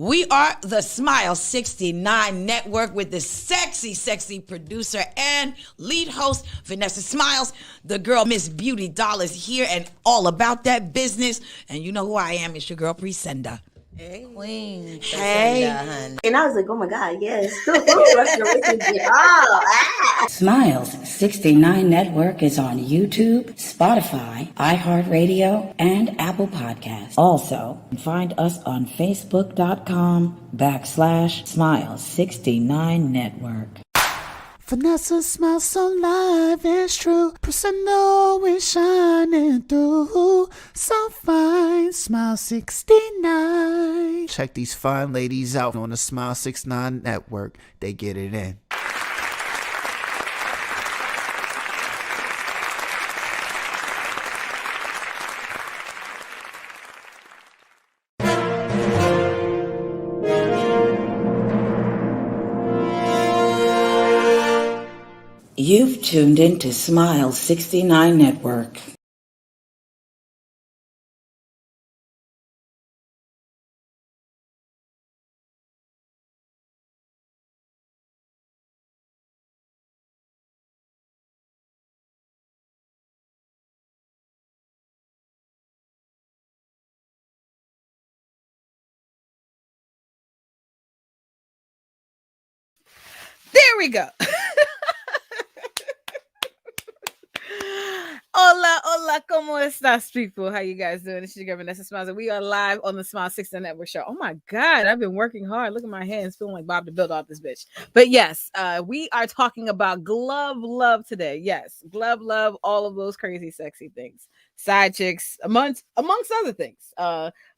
We are the Smile 69 Network with the sexy producer and lead host, Vanessa Smilez. The girl, Miss Beauty Doll, is here and all about that business. And you know who I am. It's your girl, Presenda. Hey, Queen. Hey. And I was like, oh my God, yes. Smilez 69 Network is on YouTube, Spotify, iHeartRadio, and Apple Podcasts. Also, find us on Facebook.com/Smilez 69 Network. Vanessa smiles so live, it's true. Presenda is shining through. So fine, Smile 69. Check these fine ladies out on the Smile 69 Network. They get it in. You've tuned into Smilez 69 Network. There we go. Hola, ¿cómo estás, people? How you guys doing? This is your girl, Vanessa Smilez. We are live on the Smile 69 Network show. Oh my God, I've been working hard. Look at my hands, feeling like Bob to build off this bitch. But yes, we are talking about glove love today. Yes, glove love, all of those crazy, sexy things. Side chicks, amongst other things.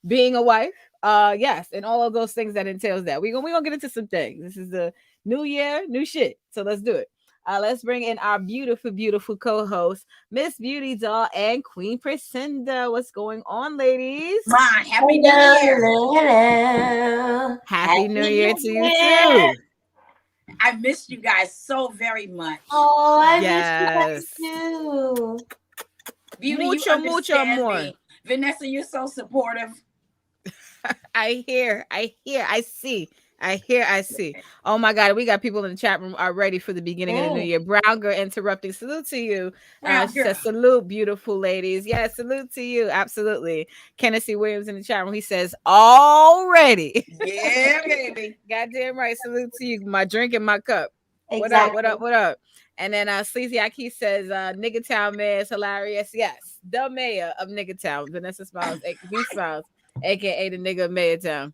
Being a wife, yes, and all of those things that entails that. We're gonna get into some things. This is the new year, new shit. So let's do it. Let's bring in our beautiful co-host, Miss Beauty Doll and Queen Presenda. What's going on, ladies? Come on, Happy New Year. Hello. Happy New Year to you too. I missed you guys so very much. Oh, I Yes. miss you guys too. Beauty, Mucho, you understand more. me. Vanessa, you're so supportive. I hear, I see. Oh my God, we got people in the chat room already for the beginning of the new year. Brown girl interrupting. Salute to you. She says, salute, beautiful ladies. Yeah, salute to you. Absolutely. Kennedy Williams in the chat room. He says, already. Yeah, baby. Goddamn right. Salute to you. My drink in my cup. Exactly. What up? And then Sleazy Aki says, Nigga Town Mayor is hilarious. Yes, the mayor of Nigga Town, Vanessa Smilez, aka the nigga of Mayor Town.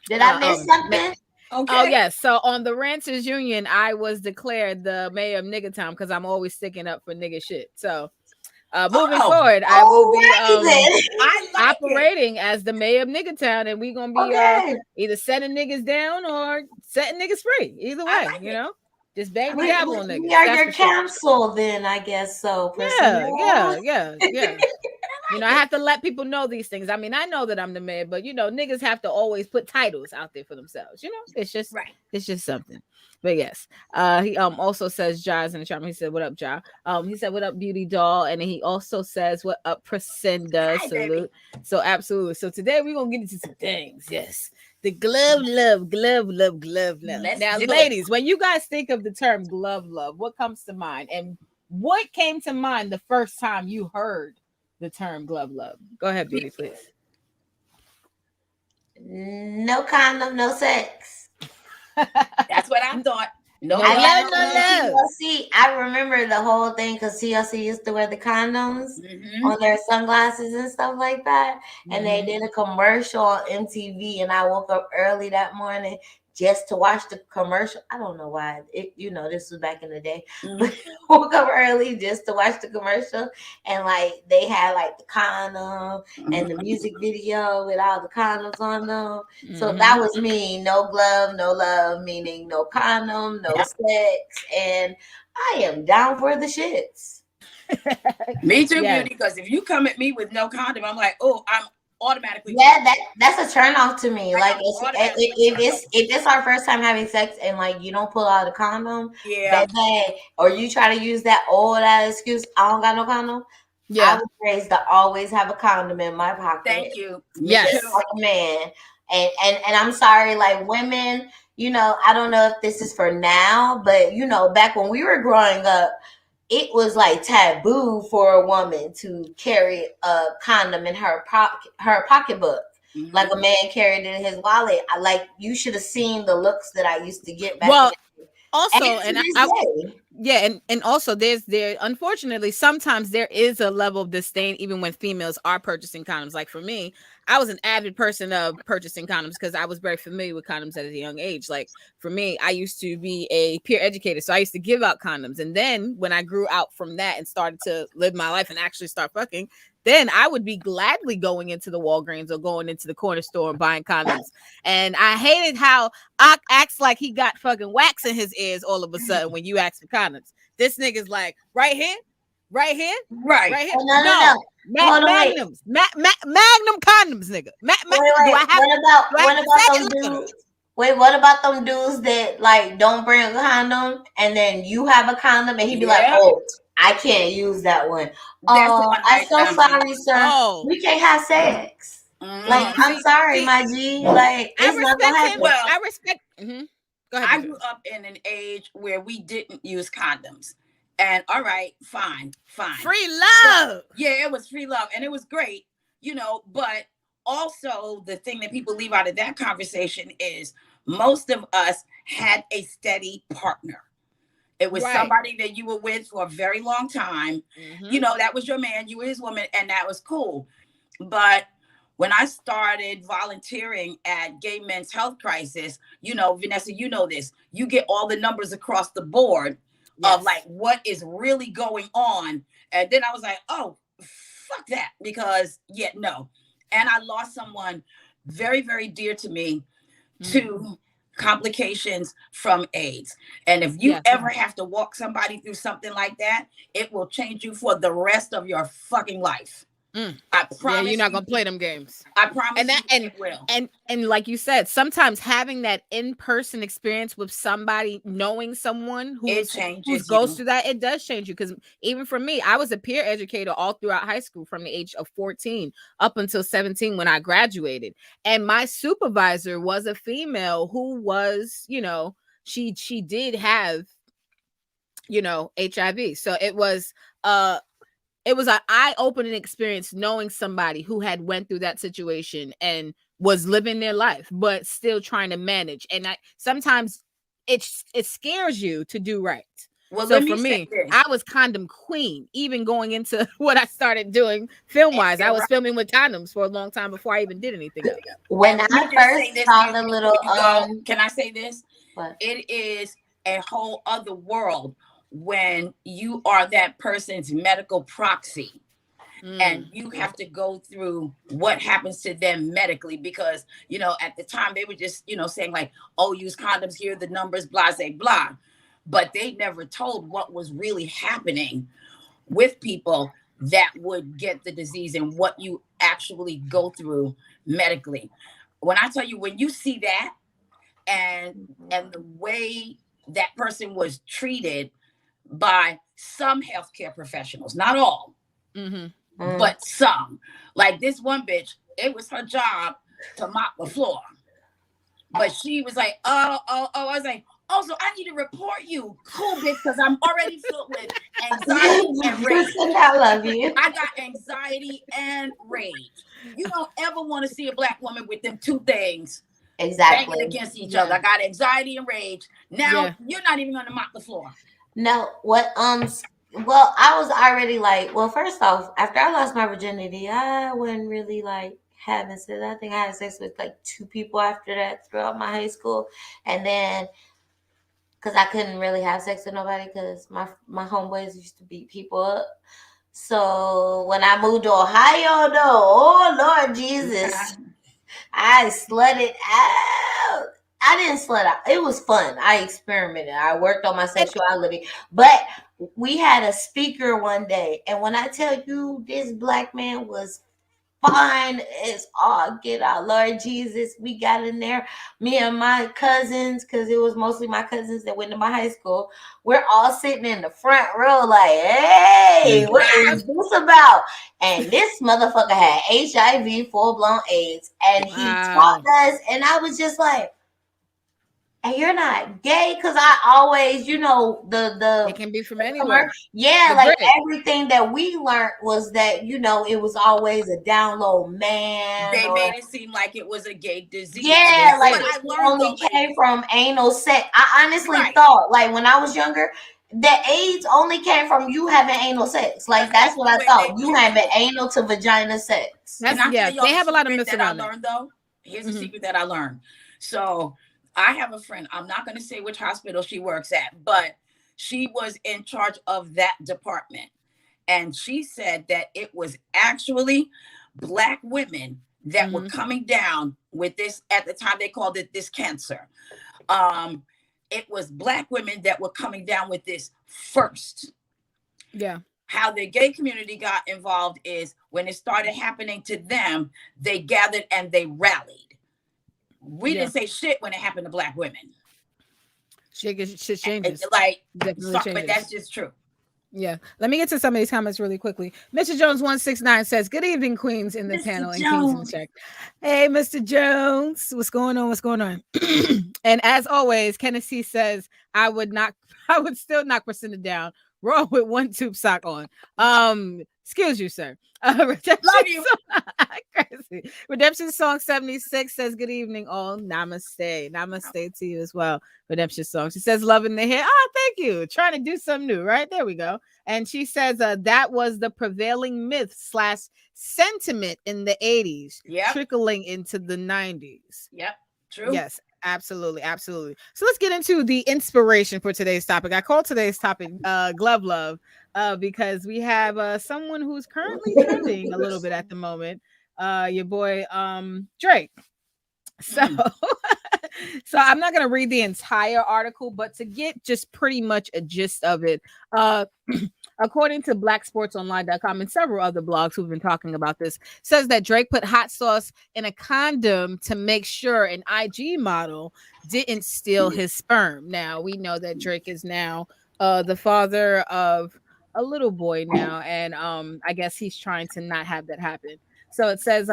Did I miss something? Okay. Oh yes. So on the Ranters Union, I was declared the mayor of Nigga Town because I'm always sticking up for nigga shit. So moving forward, I will be operating as the mayor of Nigga Town, and we're gonna be either setting niggas down or setting niggas free. Either way, you know. Just bang the gavel on niggas. We are your council, then I guess so. Yeah. You know, I have to let people know these things. I mean, I know that I'm the mayor, but you know, niggas have to always put titles out there for themselves. You know, it's just something. But yes, he also says Ja's in the chat. He said, "What up, Ja?" He said, "What up, Beauty Doll?" And he also says, "What up, Presenda?" Salute. Baby. So absolutely. So today we're gonna get into some things. Yes. The glove love. Now, ladies, when you guys think of the term glove love, what comes to mind? And what came to mind the first time you heard the term glove love? Go ahead, Beauty, please. No condom, no sex. That's what I thought. No love. TLC. I remember the whole thing because TLC used to wear the condoms on their sunglasses and stuff like that. And they did a commercial on MTV, and I woke up early that morning just to watch the commercial. I don't know why. This was back in the day. But woke up early just to watch the commercial. And like they had like the condom and the music video with all the condoms on them. So that was me. No glove, no love, meaning no condom, no sex. And I am down for the shits. Me too, Beauty, because if you come at me with no condom, I'm like, oh, I'm automatically. That's a turn off to me. Like if it's our first time having sex and like you don't pull out a condom, or you try to use that old ass excuse, I don't got no condom. I was raised to always have a condom in my pocket. Thank you. Yes, like a man. And I'm sorry, like women, you know, I don't know if this is for now, but you know, back when we were growing up, it was like taboo for a woman to carry a condom in her pocketbook. Mm-hmm. Like a man carried it in his wallet. You should have seen the looks that I used to get back. Well, in also, and also there unfortunately sometimes there is a level of disdain even when females are purchasing condoms. Like for me, I was an avid person of purchasing condoms because I was very familiar with condoms at a young age. Like for me, I used to be a peer educator, so I used to give out condoms. And then when I grew out from that and started to live my life and actually start fucking, then I would be gladly going into the Walgreens or going into the corner store and buying condoms. And I hated how Ock acts like he got fucking wax in his ears all of a sudden when you ask for condoms. This nigga's like, right here, right here, right here. No. Magnums, Magnum condoms, nigga. What about them dudes that like don't bring a condom and then you have a condom and he be like, oh, I can't use that one. Oh, I'm so sorry, sir. Oh. We can't have sex. Like, I'm sorry, my G. Like, it's not gonna happen. Well, I respect. Mm-hmm. Go ahead. I grew up in an age where we didn't use condoms, and all right, fine. Free love. Yeah, it was free love, and it was great, you know. But also, the thing that people leave out of that conversation is most of us had a steady partner. It was somebody that you were with for a very long time. Mm-hmm. You know, that was your man, you were his woman, and that was cool. But when I started volunteering at Gay Men's Health Crisis, you know, Vanessa, you know this, you get all the numbers across the board of like what is really going on. And then I was like, oh, fuck that, because no. And I lost someone very, very dear to me to complications from AIDS. And if you ever have to walk somebody through something like that, it will change you for the rest of your fucking life. I promise. Yeah, you're not gonna play them games. I promise. And like you said, sometimes having that in-person experience with somebody, knowing someone who goes through that, it does change you. Because even for me, I was a peer educator all throughout high school from the age of 14 up until 17 when I graduated. And my supervisor was a female who was, you know, she did have, you know, HIV. So it was an eye-opening experience knowing somebody who had went through that situation and was living their life, but still trying to manage. And sometimes it scares you to do right. Well, so for me, I was condom queen, even going into what I started doing film-wise. I was filming with condoms for a long time before I even did anything else. When I first saw the little, can I say this? What? It is a whole other world when you are that person's medical proxy and you have to go through what happens to them medically, because, you know, at the time they were just, you know, saying like, oh, use condoms, here are the numbers, blah, blah. But they never told what was really happening with people that would get the disease and what you actually go through medically. When I tell you, when you see that and the way that person was treated by some healthcare professionals, not all, but some. Like this one bitch, it was her job to mop the floor, but she was like, oh, I was like, oh, so I need to report you, cool bitch, because I'm already filled with anxiety and rage. I love you. I got anxiety and rage. You don't ever want to see a black woman with them two things banging against each other. I got anxiety and rage. Now you're not even going to mop the floor. No, well, I was already like, well, first off, after I lost my virginity, I wasn't really like having sex. I think I had sex with like 2 people after that throughout my high school. And then, because I couldn't really have sex with nobody because my homeboys used to beat people up. So when I moved to Ohio, though, oh, Lord Jesus, I slutted out. I didn't slut out. It was fun. I experimented. I worked on my sexuality. But we had a speaker one day. And when I tell you this black man was fine as all get out. Lord Jesus, we got in there. Me and my cousins, because it was mostly my cousins that went to my high school. We're all sitting in the front row, like, hey, what is this about? And this motherfucker had HIV, full-blown AIDS, and he taught us, and I was just like, and you're not gay, because I always, it can be from anywhere. Yeah, like everything that we learned was that, it was always a down low man. They made it seem like it was a gay disease. Yeah, like it only came from anal sex. I honestly thought, like when I was younger, that AIDS only came from you having anal sex. Like that's what I thought. You having anal to vagina sex. They have a lot of myths around that. I learned though. Here's a secret that I learned. So I have a friend. I'm not going to say which hospital she works at, but she was in charge of that department. And she said that it was actually Black women that were coming down with this. At the time, they called it this cancer. It was Black women that were coming down with this first. Yeah. How the gay community got involved is when it started happening to them, they gathered and they rallied. We didn't say shit when it happened to Black women. Shit changes. Like, but that's just true. Yeah. Let me get to some of these comments really quickly. Mr. Jones 169 says, "Good evening, queens in the Mr. panel and Jones. kings in check." Hey, Mr. Jones, what's going on? What's going on? And as always, Kennedy says, I would still knock Priscilla down raw with one tube sock on. Excuse you, sir. Redemption Love you. Crazy. Redemption Song 76 says, "Good evening, all. Namaste." Namaste to you as well. Redemption Song. She says, "Loving the hair." Oh, thank you. Trying to do something new, right? There we go. And she says, that was the prevailing myth / sentiment in the 80s, trickling into the 90s. Yep. True. Yes. Absolutely. So let's get into the inspiration for today's topic. I called today's topic glove love because we have someone who's currently trending a little bit at the moment, your boy Drake. So so I'm not going to read the entire article, but to get just pretty much a gist of it, according to blacksportsonline.com and several other blogs who've been talking about this, says that Drake put hot sauce in a condom to make sure an IG model didn't steal his sperm. Now, we know that Drake is now the father of a little boy now, and I guess he's trying to not have that happen. So it says,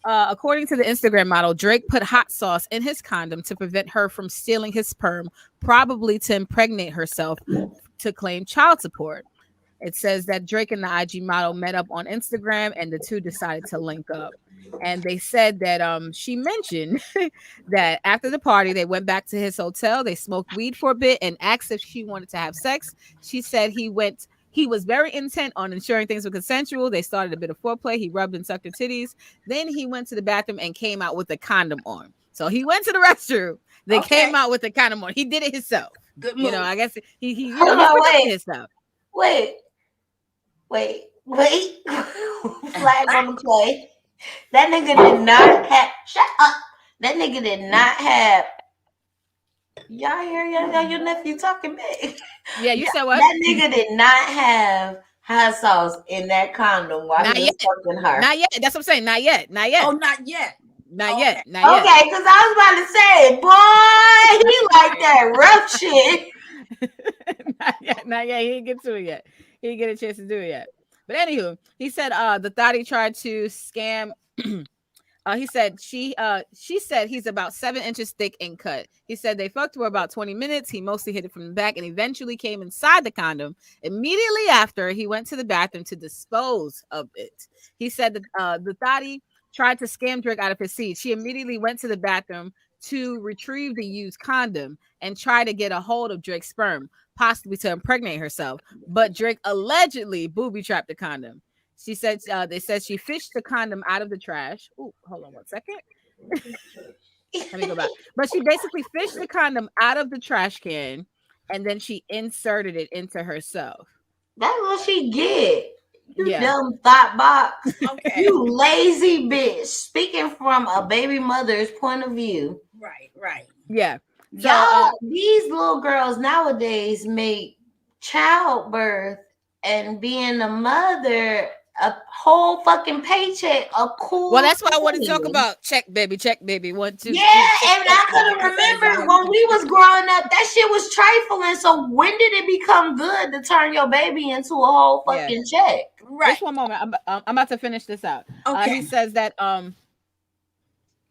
according to the Instagram model, Drake put hot sauce in his condom to prevent her from stealing his sperm, probably to impregnate herself to claim child support. It says that Drake and the IG model met up on Instagram and the two decided to link up. And they said that she mentioned that after the party, they went back to his hotel. They smoked weed for a bit and asked if she wanted to have sex. She said he was very intent on ensuring things were consensual. They started a bit of foreplay. He rubbed and sucked her titties. Then he went to the bathroom and came out with a condom on. So he went to the restroom. They came out with the condom on. He did it himself. Good move. I guess he himself. Wait. Flag on the play. That nigga did not have. Shut up. That nigga did not have. Y'all hear your nephew talking big. Yeah, you said what? That nigga did not have hot sauce in that condom while he was fucking her. Not yet. That's what I'm saying. Not yet. Oh, not yet. Not yet. Okay, because I was about to say, boy, he like that rough shit. Not yet. He didn't get to it yet. He didn't get a chance to do it yet. But anywho, he said the thotty tried to scam. He said she said he's about 7 inches thick and cut. He said they fucked for about 20 minutes. He mostly hit it from the back and eventually came inside the condom. Immediately after, he went to the bathroom to dispose of it. He said that the thotty tried to scam Drake out of his seat. She immediately went to the bathroom to retrieve the used condom and try to get a hold of Drake's sperm, possibly to impregnate herself. But Drake allegedly booby-trapped the condom. She said they said she fished the condom out of the trash. Oh, hold on 1 second. Let me go back. But she basically fished the condom out of the trash can and then she inserted it into herself. That's what she get. You dumb thought box. Okay. You lazy bitch. Speaking from a baby mother's point of view. Right. Yeah. So, y'all, these little girls nowadays make childbirth and being a mother a whole fucking paycheck, a cool. Well, that's why I want to talk about check, baby. 1, 2. Yeah, and I couldn't remember when we was growing up. That shit was trifling. So when did it become good to turn your baby into a whole fucking check? Right. Just one moment. I'm about to finish this out. Okay. He says that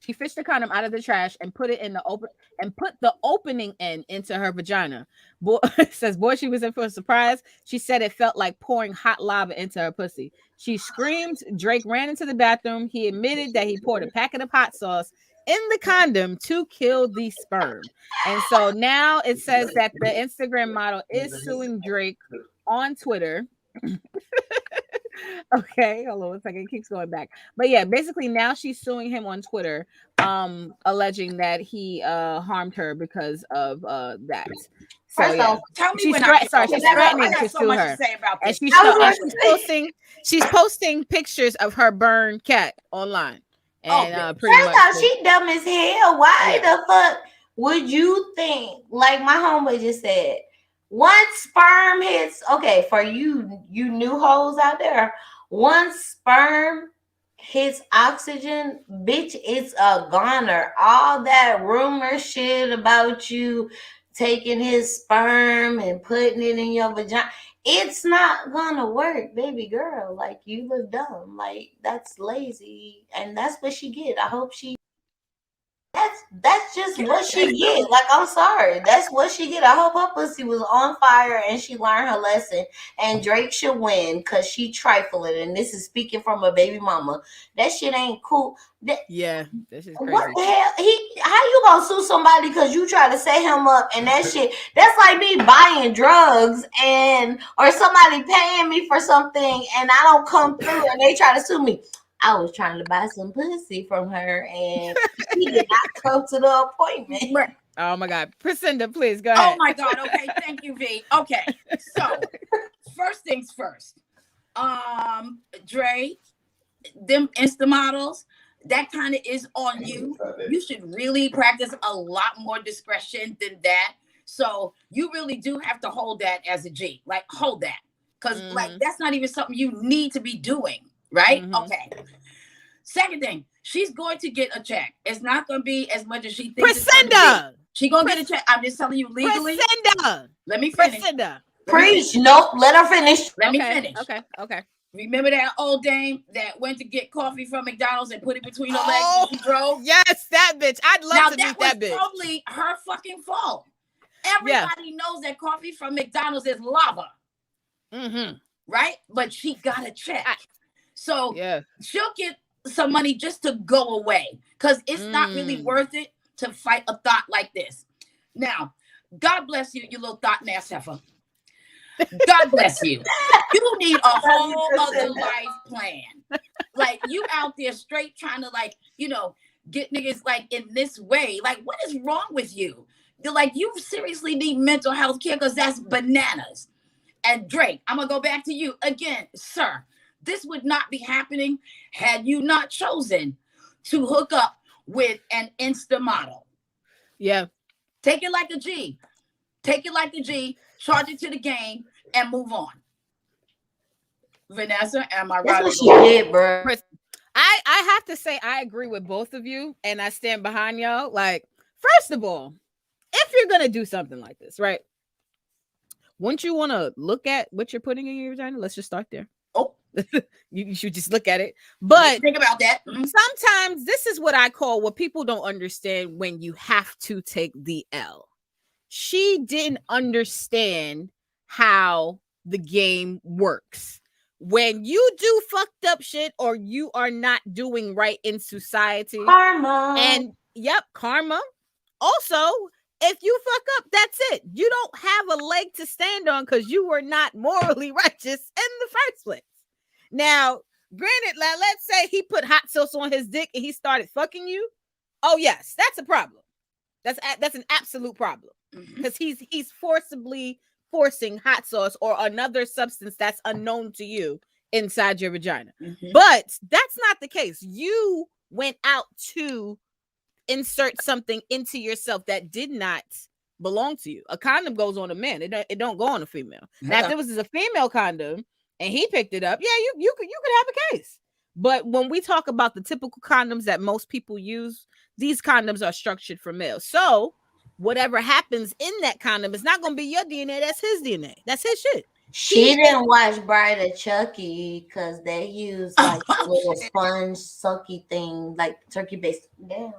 she fished the condom out of the trash and put it in the open and put the opening end into her vagina. Boy says, boy, she was in for a surprise. She said it felt like pouring hot lava into her pussy. She screamed. Drake ran into the bathroom. He admitted that he poured a packet of hot sauce in the condom to kill the sperm. And so now it says that the Instagram model is suing Drake on Twitter. Okay, hold on 1 second. It keeps going back. But yeah, basically now she's suing him on Twitter, alleging that he harmed her because of that. So yeah. Tell me she's when she's threatening to sue her. And she's posting pictures of her burned cat online. And first off, she dumb as hell. Why the fuck would you think, like my homeboy just said, once sperm hits, okay, for you new hoes out there, once sperm hits oxygen, bitch, it's a goner. All that rumor shit about you taking his sperm and putting it in your vagina, it's not gonna work, baby girl. Like, you look dumb. Like, that's lazy, and that's what she get. I hope she. That's just what she get. Like, I'm sorry. That's what she get. I hope her pussy was on fire and she learned her lesson. And Drake should win because she trifling. And this is speaking from a baby mama. That shit ain't cool. This is crazy. What the hell? How you gonna sue somebody because you try to set him up and that shit? That's like me buying drugs or somebody paying me for something and I don't come through and they try to sue me. I was trying to buy some pussy from her and she did not come to the appointment. Oh my God. Priscinda, please go ahead. Oh my God. Okay. Thank you, V. Okay. So first things first. Dre, them Insta models, that kind of is on you. You should really practice a lot more discretion than that. So you really do have to hold that as a G. Like, hold that. Because like that's not even something you need to be doing. Right? Okay. Second thing, she's going to get a check. It's not going to be as much as she thinks. Priscinda! She's going to get a check. I'm just telling you legally. Priscinda! Let me finish. Preach. Nope. Let her finish. Let me finish. Okay. Remember that old dame that went to get coffee from McDonald's and put it between her legs when she drove? Yes, that bitch. I'd love to meet that bitch. That was probably her fucking fault. Everybody knows that coffee from McDonald's is lava. Right? But she got a check. So she'll get some money just to go away because it's not really worth it to fight a thought like this. Now, God bless you, you little thought ass heifer. God bless you. You need a whole other life plan. Like, you out there straight trying to, like, you know, get niggas like in this way. Like, what is wrong with you? You're like, you seriously need mental health care because that's bananas. And Drake, I'm gonna go back to you again, sir. This would not be happening had you not chosen to hook up with an Insta model. Yeah. Take it like a G. Take it like a G, charge it to the game, and move on. Vanessa, am I right? That's what she did, bro. I have to say I agree with both of you, and I stand behind y'all. Like, first of all, if you're gonna do something like this, right? Wouldn't you want to look at what you're putting in your vagina? Let's just start there. Oh. You should just look at it. But think about that. Sometimes this is what I call what people don't understand when you have to take the L. She didn't understand how the game works. When you do fucked up shit or you are not doing right in society. Karma. And karma. Also, if you fuck up, that's it. You don't have a leg to stand on because you were not morally righteous in the first place. Now, granted, let's say he put hot sauce on his dick and he started fucking you. Oh, yes, that's a problem. That's an absolute problem because he's forcing hot sauce or another substance that's unknown to you inside your vagina. But that's not the case. You went out to insert something into yourself that did not belong to you. A condom goes on a man. It don't go on a female. Now, if there was a female condom, and he picked it up, yeah, you could have a case. But when we talk about the typical condoms that most people use, these condoms are structured for males. So whatever happens in that condom is not going to be your DNA. That's his DNA. That's his shit. She didn't watch Bride of Chucky because they use like a little sponge sucky thing, like turkey baster. Damn,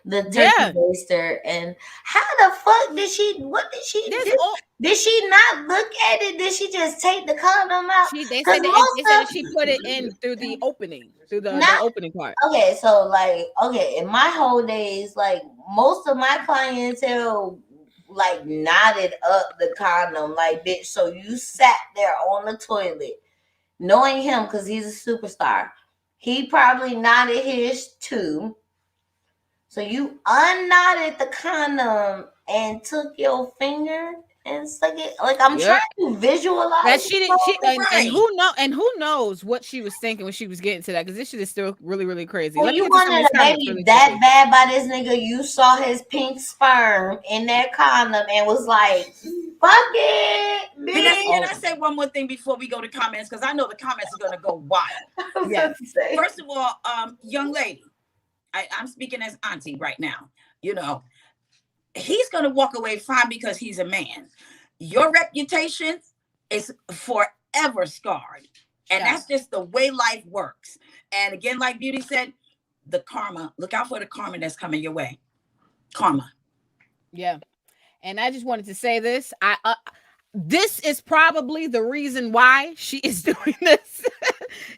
the turkey baster. And how the fuck did she? What did she do? Did she not look at it? Did she just take the condom out? They said that she put it in through the opening, through the opening part. Okay, so like, in my whole days, like most of my clientele like knotted up the condom, like, bitch. So you sat there on the toilet, knowing him because he's a superstar. He probably knotted his too. So you unknotted the condom and took your finger and stuck it. Like, I'm trying to visualize that she didn't. And who knows what she was thinking when she was getting to that? Because this shit is still really, really crazy. Well, you wanted a baby really that bad by this nigga. You saw his pink sperm in that condom and was like, "Fuck it, bitch." Can I say one more thing before we go to comments? Because I know the comments are gonna go wild. Yes. First of all, young lady, I'm speaking as auntie right now. You know, he's gonna walk away fine because he's a man. Your reputation is forever scarred, and that's just the way life works. And again, like Beauty said, the karma. Look out for the karma that's coming your way. Karma. Yeah. And I just wanted to say this. This is probably the reason why she is doing this.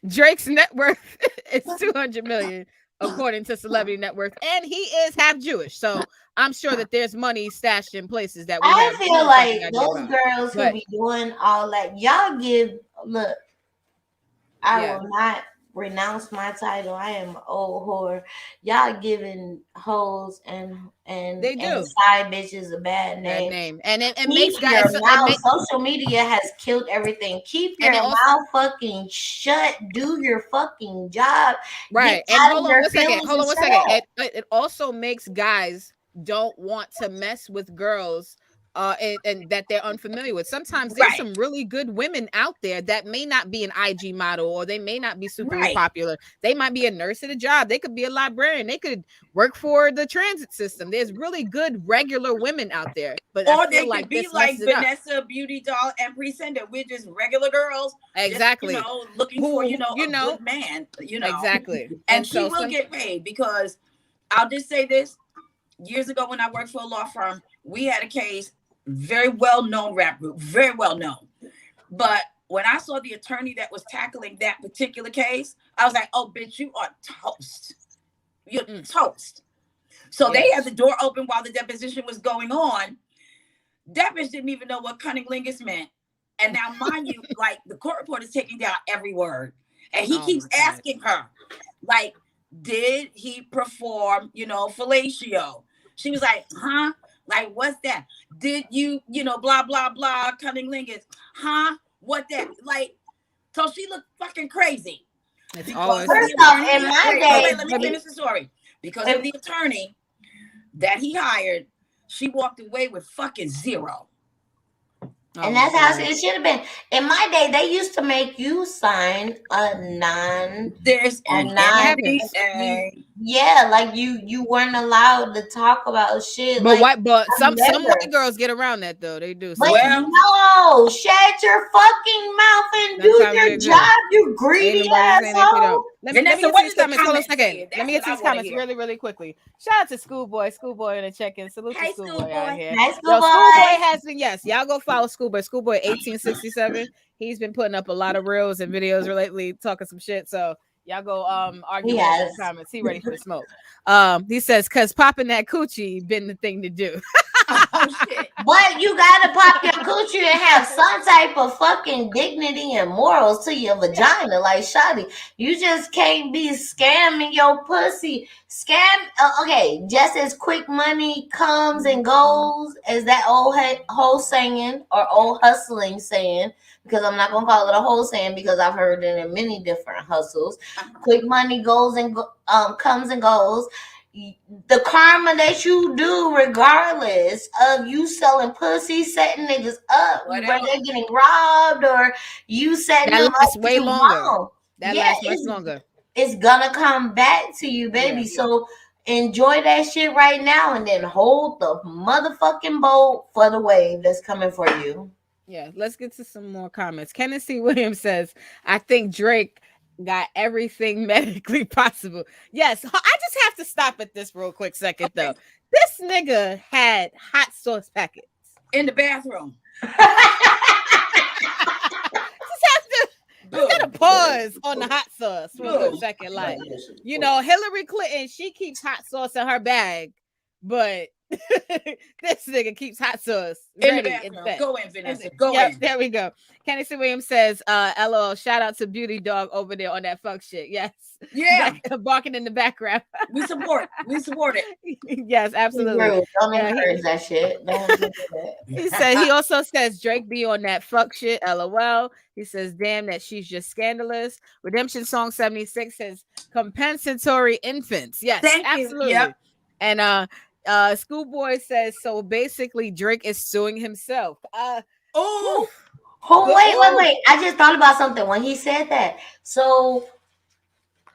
Drake's net worth is $200 million, according to Celebrity Net Worth, and he is half Jewish. So I'm sure that there's money stashed in places that I feel like those girls who be doing all that. Y'all look. I will not renounce my title. I am an old whore. Y'all giving hoes and they do. And side bitches a bad name. And it makes guys. Social media has killed everything. Keep your mouth fucking shut. Do your fucking job. Right. And hold on one second. It also makes guys don't want to mess with girls and that they're unfamiliar with. Sometimes there's some really good women out there that may not be an IG model, or they may not be super popular. They might be a nurse at a job. They could be a librarian. They could work for the transit system. There's really good regular women out there. But or they could be like Vanessa, Beauty Doll, and Presender. We're just regular girls. Exactly. Just, looking for, a good man. Exactly. And she will get paid, because I'll just say this. Years ago, when I worked for a law firm, we had a case, very well-known rap group, very well-known. But when I saw the attorney that was tackling that particular case, I was like, oh, bitch, you are toast. You're toast. So they had the door open while the deposition was going on. That bitch didn't even know what cunnilingus meant. And now, mind you, like, the court reporter is taking down every word. And he keeps asking her, like, did he perform, fellatio? She was like, huh? Like, what's that? Did you, blah, blah, blah, cunnilingus? Huh? What that? Like, so she looked fucking crazy. First off, in my day, let me finish the story. Because of the attorney that he hired, she walked away with fucking zero. And that's how it should have been. In my day, they used to make you sign a non. Yeah, like you weren't allowed to talk about shit. But some white girls get around that though. They do. But no, shut your fucking mouth and do your job. You greedy asshole. Let me get to these comments. Hold on a second. Let me get to these comments really, really quickly. Shout out to Schoolboy in the check-in. Salute to Schoolboy out here. Hi, Schoolboy. Schoolboy has been, y'all go follow Schoolboy. Schoolboy 1867. He's been putting up a lot of reels and videos lately, talking some shit. So y'all go argue in the comments. He ready for the smoke. He says, cause popping that coochie been the thing to do. Oh, shit. But you gotta pop your coochie and have some type of fucking dignity and morals to your vagina, like shawty. You just can't be scamming your pussy. Okay, just as quick money comes and goes as that old whole saying or old hustling saying, because I'm not gonna call it a whole saying because I've heard it in many different hustles. Quick money goes and comes and goes. the karma that you do, regardless of you selling pussy, setting niggas up, whether they're getting robbed or you setting that them lasts up way longer. wrong. That lasts much longer. It's gonna come back to you, baby. Yeah. So enjoy that shit right now, and then hold the motherfucking boat for the wave that's coming for you. Yeah, let's get to some more comments. Kenneth C. Williams says, "I think Drake got everything medically possible." Yes, I just have to stop at this real quick second though. This nigga had hot sauce packets in the bathroom. I'm gonna pause on the hot sauce for a good second. Like, you know, Hillary Clinton, she keeps hot sauce in her bag, but this nigga keeps hot sauce in the bathroom. Go in, Vanessa. Go in. There we go. Kenny C. Williams says, LOL, shout out to Beauty Dog over there on that fuck shit. Yes. Yeah. Barking in the background. We support it. Yes, absolutely. Don't encourage that shit. Don't do that. He said, he also says Drake be on that fuck shit. LOL. He says, damn, that she's just scandalous. Redemption Song 76 says compensatory infants. Yes, thank absolutely. You. Yep. And Schoolboy says, so basically Drake is suing himself. Wait. I just thought about something when he said that. So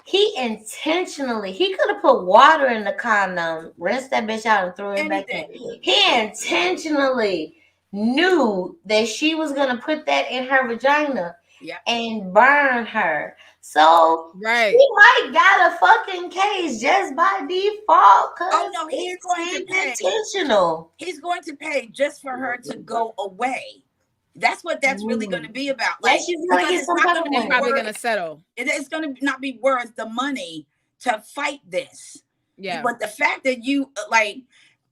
he could have put water in the condom, rinsed that bitch out and threw it back in. He intentionally knew that she was going to put that in her vagina and burn her. So he might got a fucking case just by default. Oh no, he's going to pay. Intentional. He's going to pay just for her to go away. That's what that's really going to be about. Like, she's going to get some kind of money. Probably going to settle. It's going to not be worth the money to fight this. Yeah. But the fact that you like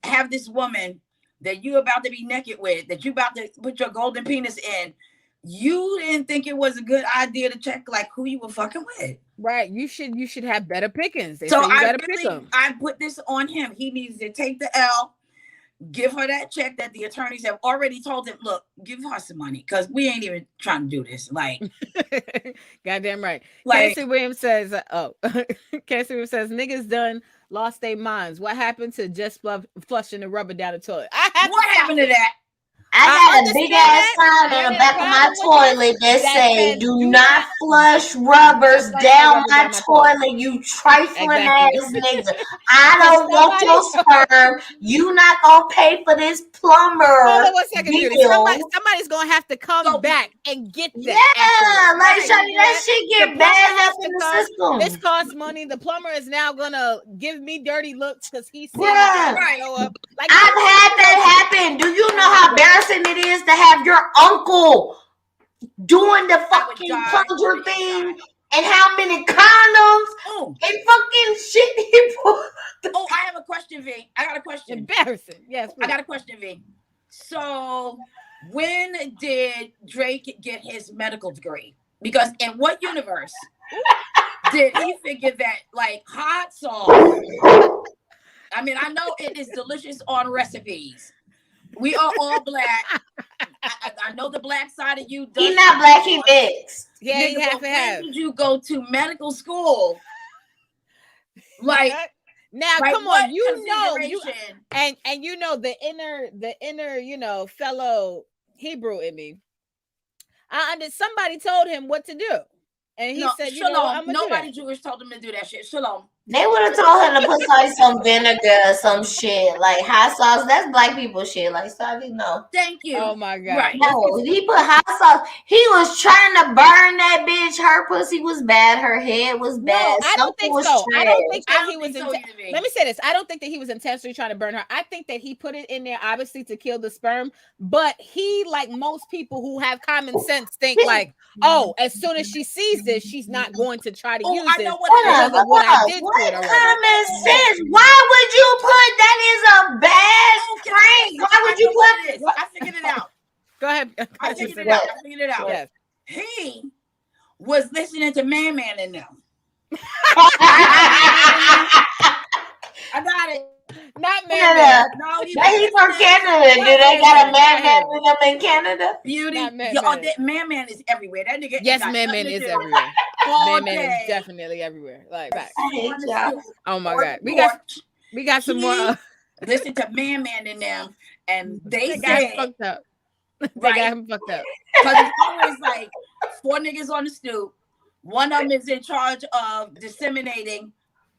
have this woman that you about to be naked with, that you about to put your golden penis in, you didn't think it was a good idea to check like who you were fucking with. Right. You should have better pickings. So I put this on him. He needs to take the L. Give her that check that the attorneys have already told him, look, give her some money because we ain't even trying to do this. Like, goddamn right. Like, Casey Williams says, Casey Williams says, niggas done lost their minds. What happened to just flushing the rubber down the toilet? What happened to that? I got a big ass sign on the back of my toilet that say, do not flush rubbers down my toilet, you trifling ass nigga. I don't want your sperm. You not gonna pay for this plumber. Hold on 1 second, Judy. Somebody's gonna have to come back and get that. Yeah, like that shit get bad up in the system. This costs money. The plumber is now gonna give me dirty looks because he's saying I've had that happen. Do you know how embarrassing it is to have your uncle doing the fucking plunger thing and how many condoms and fucking shit he put? I have a question, V. I got a question. Embarrassing. Yes, please. I got a question, V. So when did Drake get his medical degree? Because in what universe did he figure that like hot sauce? I mean, I know it is delicious on recipes. We are all black. I know the black side of you. He's not black, he mixed. Yeah, you have to have. Did you go to medical school? Like now, come on, you know, and you know the inner, you know, fellow Hebrew in me. Somebody told him what to do, and he said, "You know, I'm gonna nobody Jewish told him to do that shit." Shalom. They would have told him to put like some vinegar or some shit, like hot sauce. That's black people shit. Like, sorry, no. Thank you. Oh my god. Right. No, he put hot sauce. He was trying to burn that bitch. Her pussy was bad. Her head was bad. No, I don't think so. Trash. I don't think that he was. Let me say this. I don't think that he was intentionally trying to burn her. I think that he put it in there obviously to kill the sperm. But he, like most people who have common sense, think like, oh, as soon as she sees this, she's not going to try to use it because of what I did. What common sense? Why would you put that is a bad prank? Why would you put this? I figured it out. Go ahead. I figured it out. Yes. He was listening to Man in them. I got it. Not Man. No, he's from Canada. Do they got a Man with them in Canada? Beauty. Man is everywhere. That nigga. Yes, Man is everywhere. Man is definitely everywhere. Like, I hate y'all. oh my god, we got We got some more. Listen to Man and them, and they got said, fucked up. They right? got him fucked up. Because it's always like 4 niggas on the stoop. One of them is in charge of disseminating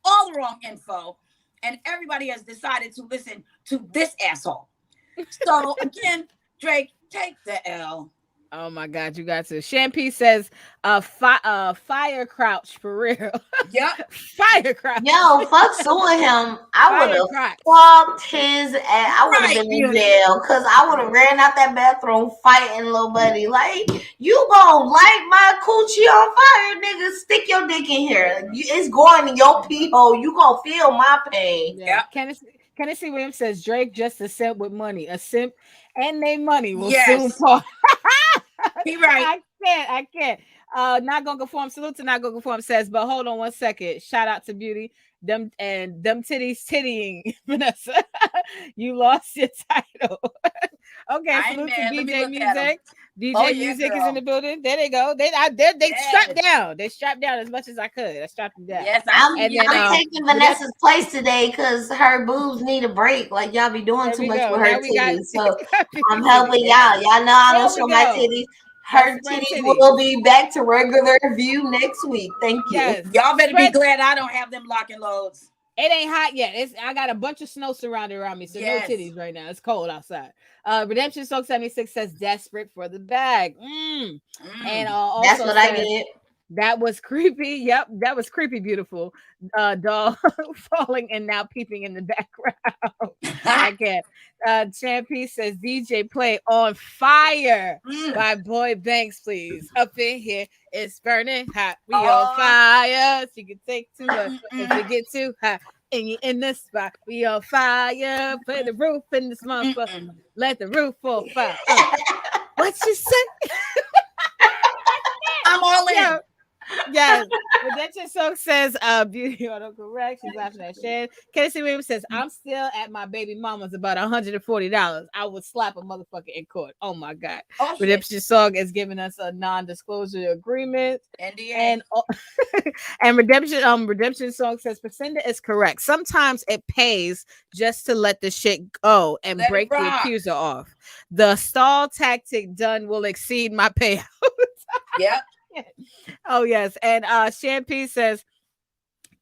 all the wrong info, and everybody has decided to listen to this asshole. So again, Drake, take the L. Oh my God, you got to. Shampoo says, fire crouch for real. Yep. Fire crouch. Yo, fuck suing him. I would have fucked his ass. I would have been in jail because I would have ran out that bathroom fighting little buddy. Like, you gonna light my coochie on fire, nigga. Stick your dick in here. It's going in your pee hole. You gonna feel my pain. Yeah. Kennedy Williams says, Drake just a simp with money. A simp and they money will soon part. Be right. I can't. Not gonna conform. Salute to Not Gonna Conform says, but hold on one second. Shout out to Beauty. Them titties tittying, Vanessa. You lost your title. Okay, salute to DJ Music. DJ Music is in the building. There they go. They strapped down. They strapped down as much as I could. I strapped them down. Yes, I'm taking Vanessa's place today because her boobs need a break. Like y'all be doing too much with her titties. So I'm helping y'all. Y'all know I don't show my titties. Her titties will be back to regular view next week. Thank you. Yes. Y'all better be glad I don't have them lock and loads. It ain't hot yet. I got a bunch of snow surrounded around me, so no titties right now. It's cold outside. Redemption Song 76 says desperate for the bag. And also that's what I get. That was creepy. Yep, that was creepy. Beautiful doll falling and now peeping in the background. I can't. Champy says DJ play On Fire by Boy Banks, please. Up in here, it's burning hot. We on fire. So you can take too much if you get too hot. And you in the spot, we on fire. Play the roof in this motherfucker. Let the roof fall fire. What you say? I'm all in. Yeah. Yes, Redemption Song says, beauty autocorrect. She's laughing at Shan. Kennedy Williams says, I'm still at my baby mama's about $140. I would slap a motherfucker in court. Oh my God. Redemption Song is giving us a non-disclosure agreement. NDA. And Redemption Song says, Priscinda is correct. Sometimes it pays just to let the shit go and break the accuser off. The stall tactic done will exceed my payout. Yep. Oh yes, and Shampoo says,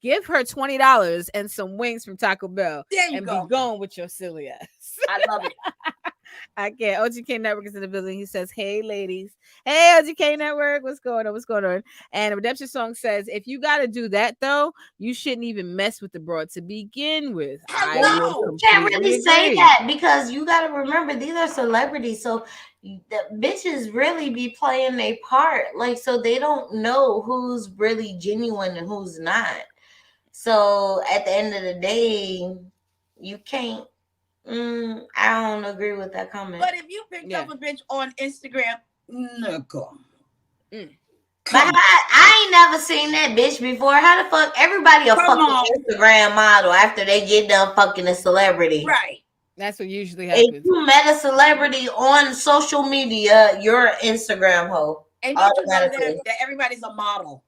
give her $20 and some wings from Taco Bell and be going with your silly ass. I love it. I can't. OGK Network is in the building. He says, hey ladies. Hey OGK Network, what's going on? What's going on? And Redemption Song says, if you got to do that though, you shouldn't even mess with the broad to begin with. I can't really say that because you got to remember these are celebrities, so the bitches really be playing their part, like, so they don't know who's really genuine and who's not. So at the end of the day, you can't. I don't agree with that comment. But if you picked up a bitch on Instagram, nigga. But I ain't never seen that bitch before. How the fuck everybody a fucking Instagram model after they get done fucking a celebrity? Right. That's what usually happens. If you met a celebrity on social media, you're an Instagram hoe. And don't you know that everybody's a model?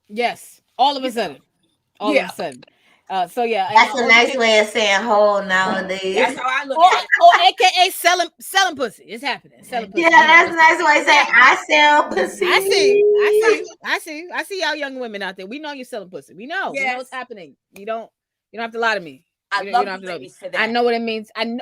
Yes. All of a sudden. All of a sudden. So yeah, that's a nice way of saying hoe nowadays. That's how I look at it. Or AKA selling pussy. It's happening. Selling pussy. Yeah, that's a nice way of saying I sell pussy. I see y'all young women out there. We know you're selling pussy. We know. We know what's happening. You don't have to lie to me. I love you ladies for that. I know what it means. I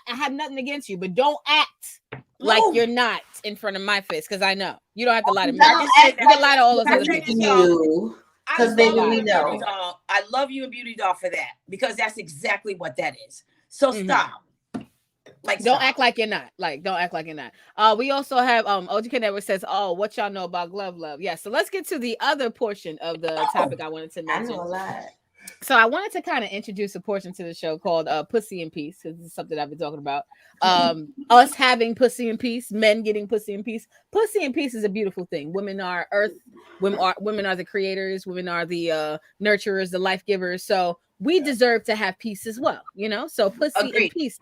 have nothing against you, but don't act like you're not in front of my face because I know you don't have to lie to me. You can lie to all those other people. Because baby, we know. I love you and Beauty Doll for that because that's exactly what that is. So stop. Don't act like you're not. Don't act like you're not. We also have OGK Network says, oh, what y'all know about glove love? Yeah. So let's get to the other portion of the topic I wanted to mention. I know a lot. So I wanted to kind of introduce a portion to the show called Pussy in Peace, because this is something I've been talking about. Us having pussy in peace, men getting pussy in peace. Pussy in peace is a beautiful thing. Women are earth, women are the creators, women are the nurturers, the life givers. So we deserve to have peace as well, you know? So pussy and peace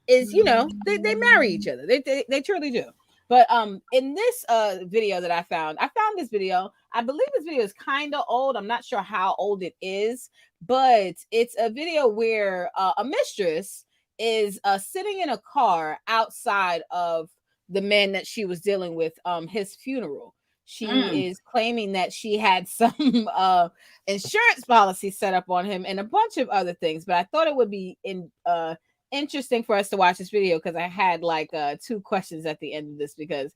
is, you know, they marry each other. They truly do. But in this video that I found this video. I believe this video is kind of old. I'm not sure how old it is, but it's a video where a mistress is sitting in a car outside of the man that she was dealing with his funeral. She is claiming that she had some insurance policy set up on him and a bunch of other things. But I thought it would be interesting for us to watch this video because I had like 2 questions at the end of this because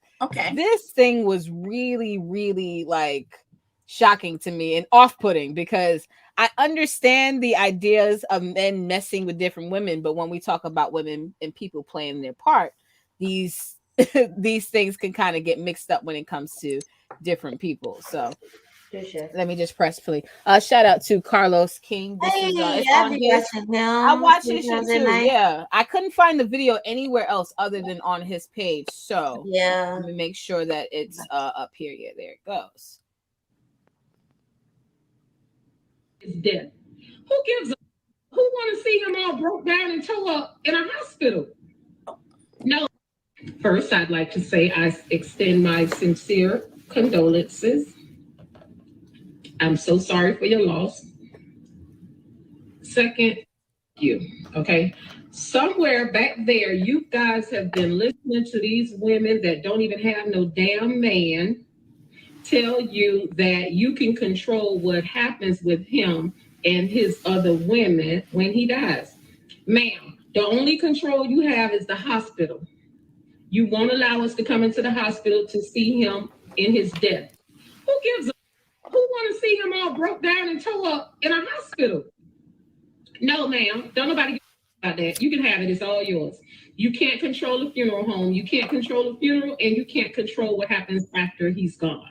this thing was really, really like shocking to me and off-putting because I understand the ideas of men messing with different women, but when we talk about women and people playing their part, these things can kind of get mixed up when it comes to different people. So let me just press play. Shout out to Carlos King. This is on his. I watched his shit too. Yeah, I couldn't find the video anywhere else other than on his page. So let me make sure that it's up here. Yeah, there it goes. Is dead. Who want to see him all broke down and toe up in a hospital? No. First, I'd like to say I extend my sincere condolences. I'm so sorry for your loss. Second, you, okay? Somewhere back there, you guys have been listening to these women that don't even have no damn man tell you that you can control what happens with him and his other women when he dies. Ma'am, the only control you have is the hospital. You won't allow us to come into the hospital to see him in his death. Who want to see him all broke down and toe up in a hospital? No, ma'am. Don't nobody about that. You can have it. It's all yours. You can't control a funeral home. You can't control a funeral, and you can't control what happens after he's gone.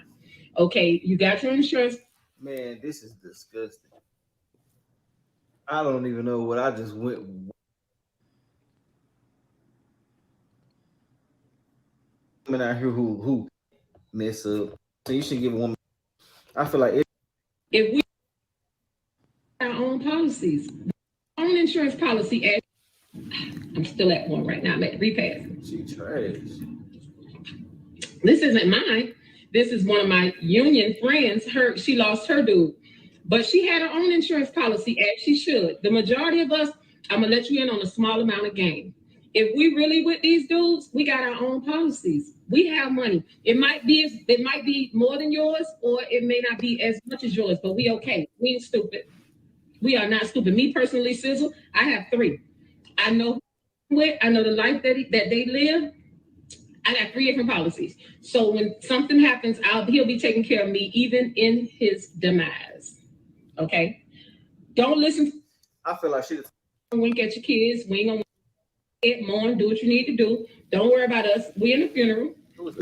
Okay, you got your insurance. Man, this is disgusting. I don't even know what I just went. Women out here who mess up. So you should give a woman. I feel like if we have our own policies, our own insurance policy. I'm still at one right now. I'm at repass. She trash. This isn't mine. This is one of my union friends. She lost her dude, but she had her own insurance policy as she should. The majority of us, I'm gonna let you in on a small amount of game. If we really with these dudes, we got our own policies. We have money. It might be more than yours, or it may not be as much as yours, but we okay. We ain't stupid. We are not stupid. Me personally, Sizzle, I have 3. I know the life that they live. I got 3 different policies. So when something happens, he'll be taking care of me, even in his demise. Okay? Don't listen. I feel like she wink at your kids. We ain't gonna get mourn, do what you need to do. Don't worry about us. We in the funeral.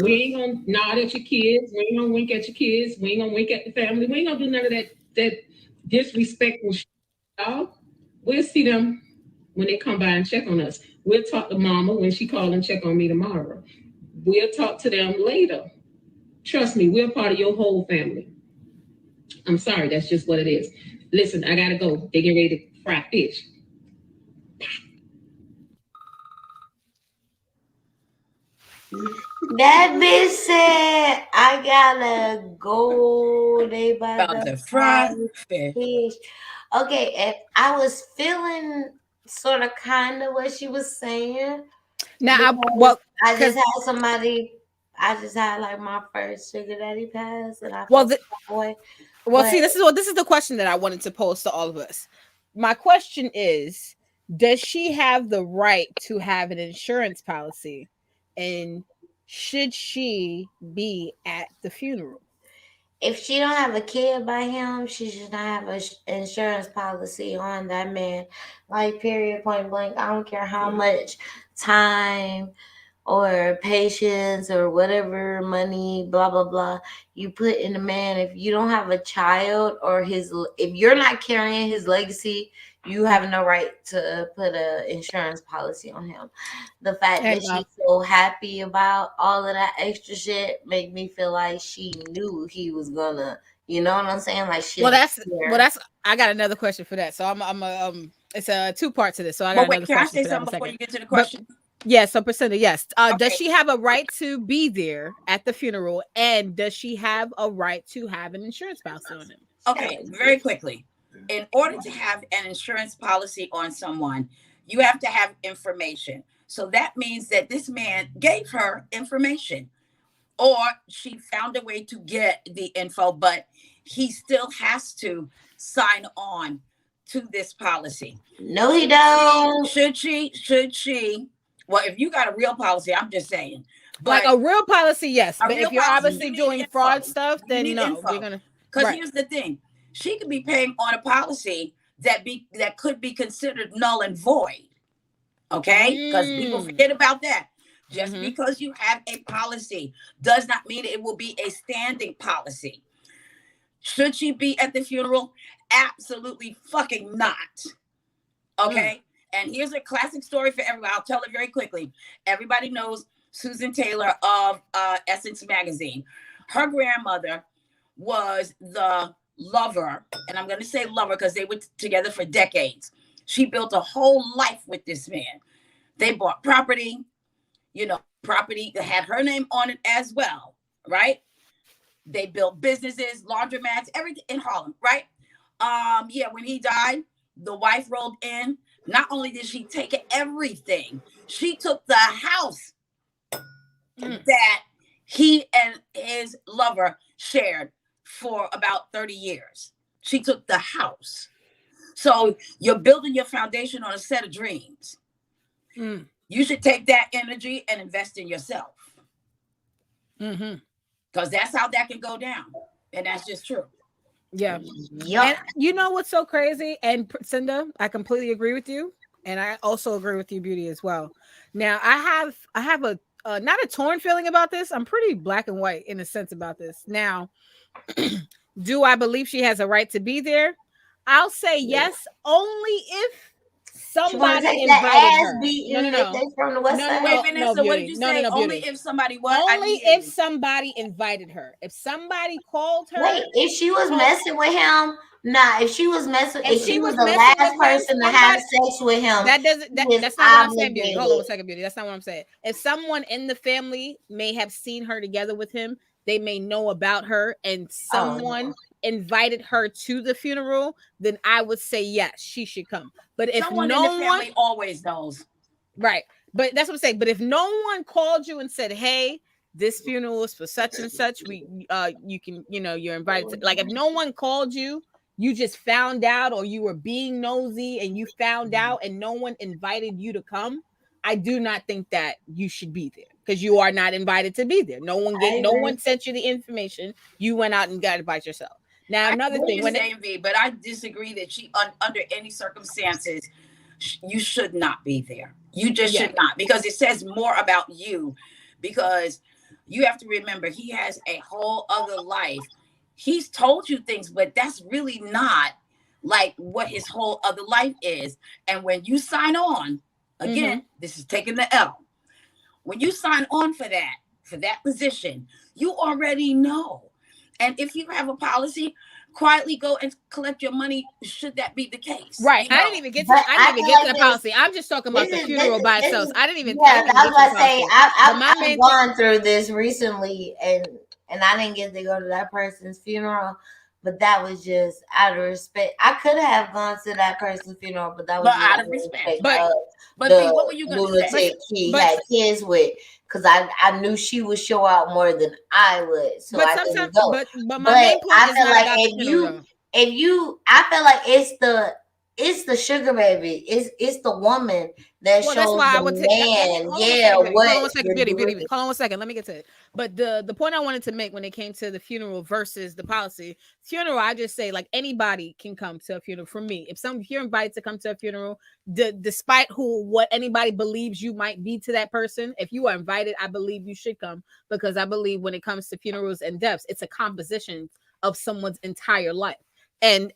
We ain't gonna nod at your kids. We ain't gonna wink at your kids. We ain't gonna wink at the family. We ain't gonna do none of that disrespectful shit, y'all. We'll see them when they come by and check on us. We'll talk to mama when she call and check on me tomorrow. We'll talk to them later. Trust me, we're part of your whole family. I'm sorry, that's just what it is. Listen, I gotta go. They get ready to fry fish. That bitch said, I gotta go. They about to fry fish. Okay, and I was feeling sort of kind of what she was saying. Now, I just had like my first sugar daddy pass, and I see, this is the question that I wanted to pose to all of us. My question is, does she have the right to have an insurance policy, and should she be at the funeral? If she don't have a kid by him, she should not have an insurance policy on that man. Like, period, point blank. I don't care how much time or patience or whatever money, blah, blah, blah, you put in a man. If you don't have a child or if you're not carrying his legacy, you have no right to put an insurance policy on him. The fact that she's so happy about all of that extra shit make me feel like she knew he was gonna, you know what I'm saying? Like, shit. I got another question for that. So I'm it's a 2 parts to this. So I got another can question. I say something before you get to the question? Yes, so Priscilla, yes. Okay. Does she have a right to be there at the funeral? And does she have a right to have an insurance policy on him? Okay, very quickly. In order to have an insurance policy on someone, you have to have information. So that means that this man gave her information, or she found a way to get the info, but he still has to sign on to this policy. No, he don't. Should she? Well, if you got a real policy, I'm just saying. But like a real policy, yes. But if you're policy, obviously doing fraud stuff, then no, you're gonna. Because here's the thing: she could be paying on a policy that could be considered null and void. Okay, because people forget about that. Just because you have a policy does not mean it will be a standing policy. Should she be at the funeral? Absolutely fucking not. Okay. And here's a classic story for everyone. I'll tell it very quickly. Everybody knows Susan Taylor of Essence Magazine. Her grandmother was the lover, and I'm going to say lover because they were together for decades. She built a whole life with this man. They bought property, property that had her name on it as well, right? They built businesses, laundromats, everything in Harlem, right? When he died, the wife rolled in. Not only did she take everything, she took the house that he and his lover shared for about 30 years. She took the house. So you're building your foundation on a set of dreams. You should take that energy and invest in yourself. Because that's how that can go down. And that's just true. Yeah. And you know what's so crazy? And Cinda, I completely agree with you. And I also agree with you, Beauty, as well. Now, I have a not a torn feeling about this. I'm pretty black and white in a sense about this. Now, do I believe she has a right to be there? I'll say yes, only if somebody invited her. No, what did you say? Only if somebody what? Only if somebody invited her. If somebody called her. Wait, if she was messing with him, nah. If she was messing, if she was the last person to have sex with him, that's not what I'm saying, Beauty. Hold on a second, Beauty. That's not what I'm saying. If someone in the family may have seen her together with him, they may know about her, and someone invited her to the funeral, then I would say yes, she should come. But if someone in the family always knows, right? But that's what I'm saying. But if no one called you and said, "Hey, this funeral is for such and such," you can, you're invited to, like, if no one called you, you just found out, or you were being nosy and you found out and no one invited you to come, I do not think that you should be there, because you are not invited to be there. No one sent you the information. You went out and got invited yourself. Now, another thing, but I disagree that she, under any circumstances, you should not be there. You just should not, because it says more about you, because you have to remember he has a whole other life. He's told you things, but that's really not like what his whole other life is. And when you sign on, again, this is taking the L. When you sign on for that position, you already know. And if you have a policy, quietly go and collect your money, should that be the case. Right. I didn't even get to the policy. I'm just talking about the funeral by itself. I didn't even. Yeah, I was about to say, I've gone through this recently, and I didn't get to go to that person's funeral. But that was just out of respect. I could have gone to that person's funeral, but that was out of respect. But what were you going to say? He had kids with, because I knew she would show out more than I would, so I couldn't go. But my main point I feel like I feel like it's the sugar baby. It's the woman that shows the man. Hold on one second, Beauty. Hold on one second. Let me get to it. But the point I wanted to make when it came to the funeral versus the policy, funeral, I just say, like, anybody can come to a funeral. For me, if you're invited to come to a funeral, despite what anybody believes you might be to that person, if you are invited, I believe you should come, because I believe when it comes to funerals and deaths, it's a composition of someone's entire life, and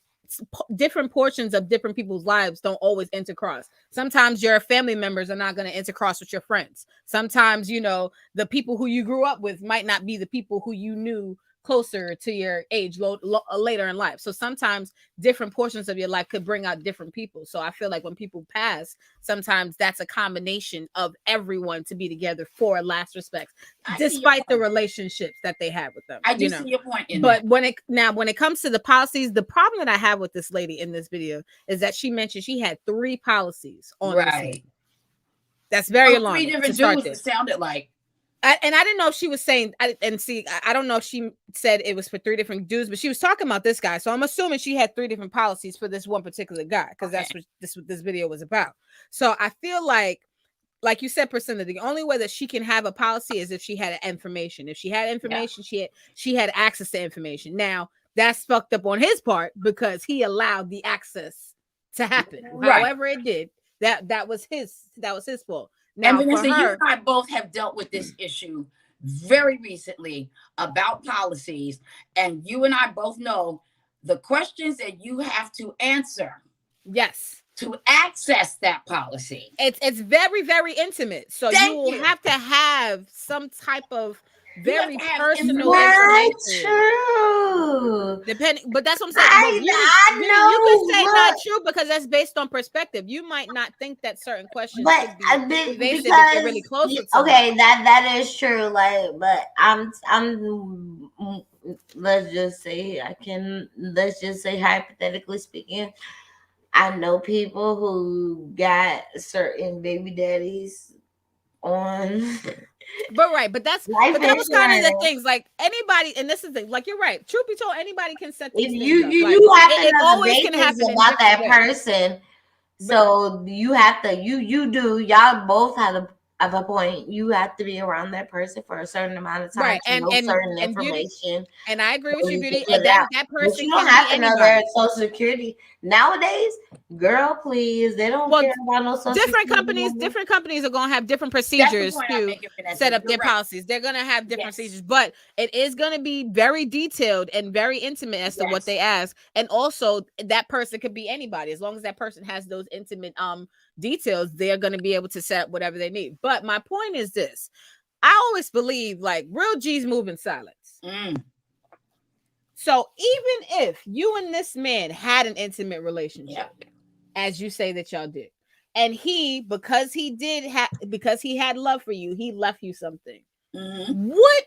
different portions of different people's lives don't always intercross. Sometimes your family members are not going to intercross with your friends. Sometimes, the people who you grew up with might not be the people who you knew closer to your age later in life. So sometimes different portions of your life could bring out different people. So I feel like when people pass, sometimes that's a combination of everyone to be together for last respects, despite the relationships that they have with them. I do see your point in but that. when it comes to the policies, the problem that I have with this lady in this video is that she mentioned she had 3 policies on this lady. That's very alarming. 3 different dudes, it sounded like. I didn't know if she was saying, I don't know if she said it was for 3 different dudes, but she was talking about this guy. So I'm assuming she had 3 different policies for this one particular guy, because that's what this video was about. So I feel like you said, Priscilla, the only way that she can have a policy is if she had information. If she had information, she had access to information. Now that's fucked up on his part because he allowed the access to happen. However it did, that was his fault. Now, and Vanessa, you and I both have dealt with this issue very recently about policies, and you and I both know the questions that you have to answer. Yes. To access that policy. It's very, very intimate. So you will have to have some type of very personal information. True. But that's what I'm saying. You could say not true because that's based on perspective. You might not think that certain questions could be evasive if they're really close to okay, that is true. Like, but I'm let's just say hypothetically speaking, I know people who got certain baby daddies on. But that was kind of the things. Like anybody, and this is the thing. Like you're right. Truth be told, anybody can set these things up. You have to know the basics about that person. So you have to. Y'all both have a point. You have to be around that person for a certain amount of time to know certain information. And I agree with you, Beauty. And that person, but you don't have to know their Social Security nowadays. Girl, please, they don't care about no Social Security. Different companies are going to have different procedures to set up their policies. They're going to have different procedures, but it is going to be very detailed and very intimate as to what they ask. And also, that person could be anybody. As long as that person has those intimate details, they're going to be able to set up whatever they need. But my point is this: I always believe like real G's move in silence. So even if you and this man had an intimate relationship, as you say that y'all did, and because he had love for you, he left you something. What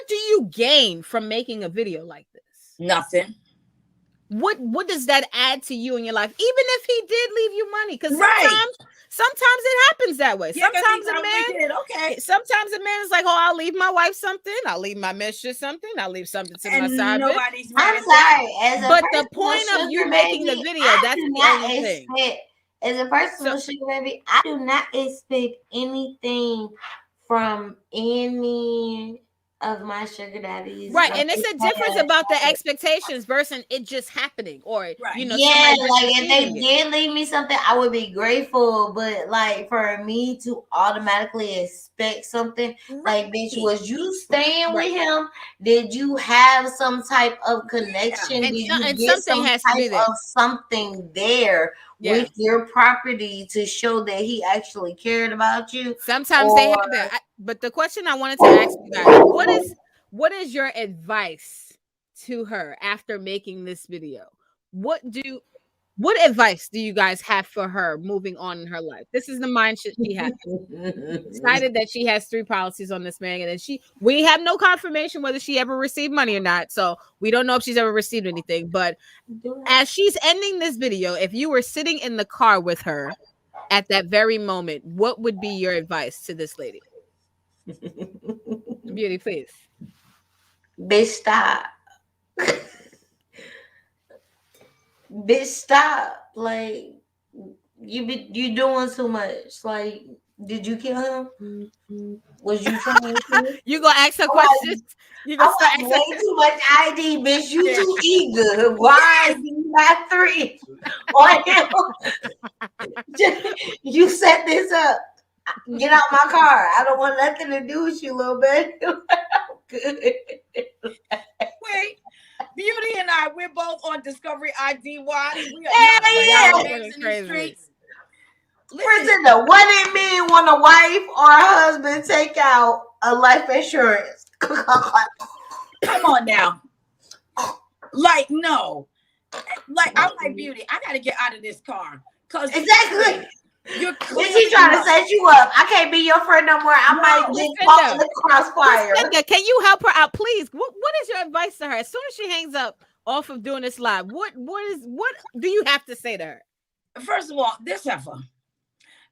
do you gain from making a video like this? Nothing. What does that add to you in your life? Even if he did leave you money, because sometimes it happens that way. Sometimes a man is like, oh, I'll leave my wife something, I'll leave my mistress something, I'll leave something to my side. I'm sorry. But the point of you making the video, that's the only thing. As a personal sugar baby, I do not expect anything from any of my sugar daddies. Right. And it's a difference about the expectations versus it just happening. Or like if they did leave me something, I would be grateful. But like for me to automatically expect something, like bitch, was you staying with him? Did you have some type of connection? And did you and get something has to be there. Something there with your property to show that he actually cared about you? Sometimes they have that. But the question I wanted to ask you guys, what is your advice to her after making this video? What advice do you guys have for her moving on in her life? This is the mindset she has. Decided that she has 3 policies on this man, and we have no confirmation whether she ever received money or not. So we don't know if she's ever received anything. But as she's ending this video, if you were sitting in the car with her at that very moment, what would be your advice to this lady? Beauty, please. Bitch, stop. Bitch, stop. Like you doing too much. Like, did you kill him? Was you trying to kill him? You gonna ask her questions? You gonna start way too much ID, bitch. You too eager. Why you got 3? Why you set this up? Get out my car. I don't want nothing to do with you, little bit. Good. Wait, Beauty and I, we're both on Discovery ID Watch. We are in the streets. Listen, what it mean when a wife or a husband take out a life insurance? Come on now. Like, no. Like, I'm like, Beauty, I gotta get out of this car. Cause exactly. You're Is she trying to set you up? I can't be your friend no more. I might get caught in the crossfire. Can you help her out, please? What is your advice to her? As soon as she hangs up off of doing this live, what do you have to say to her? First of all, this heifer.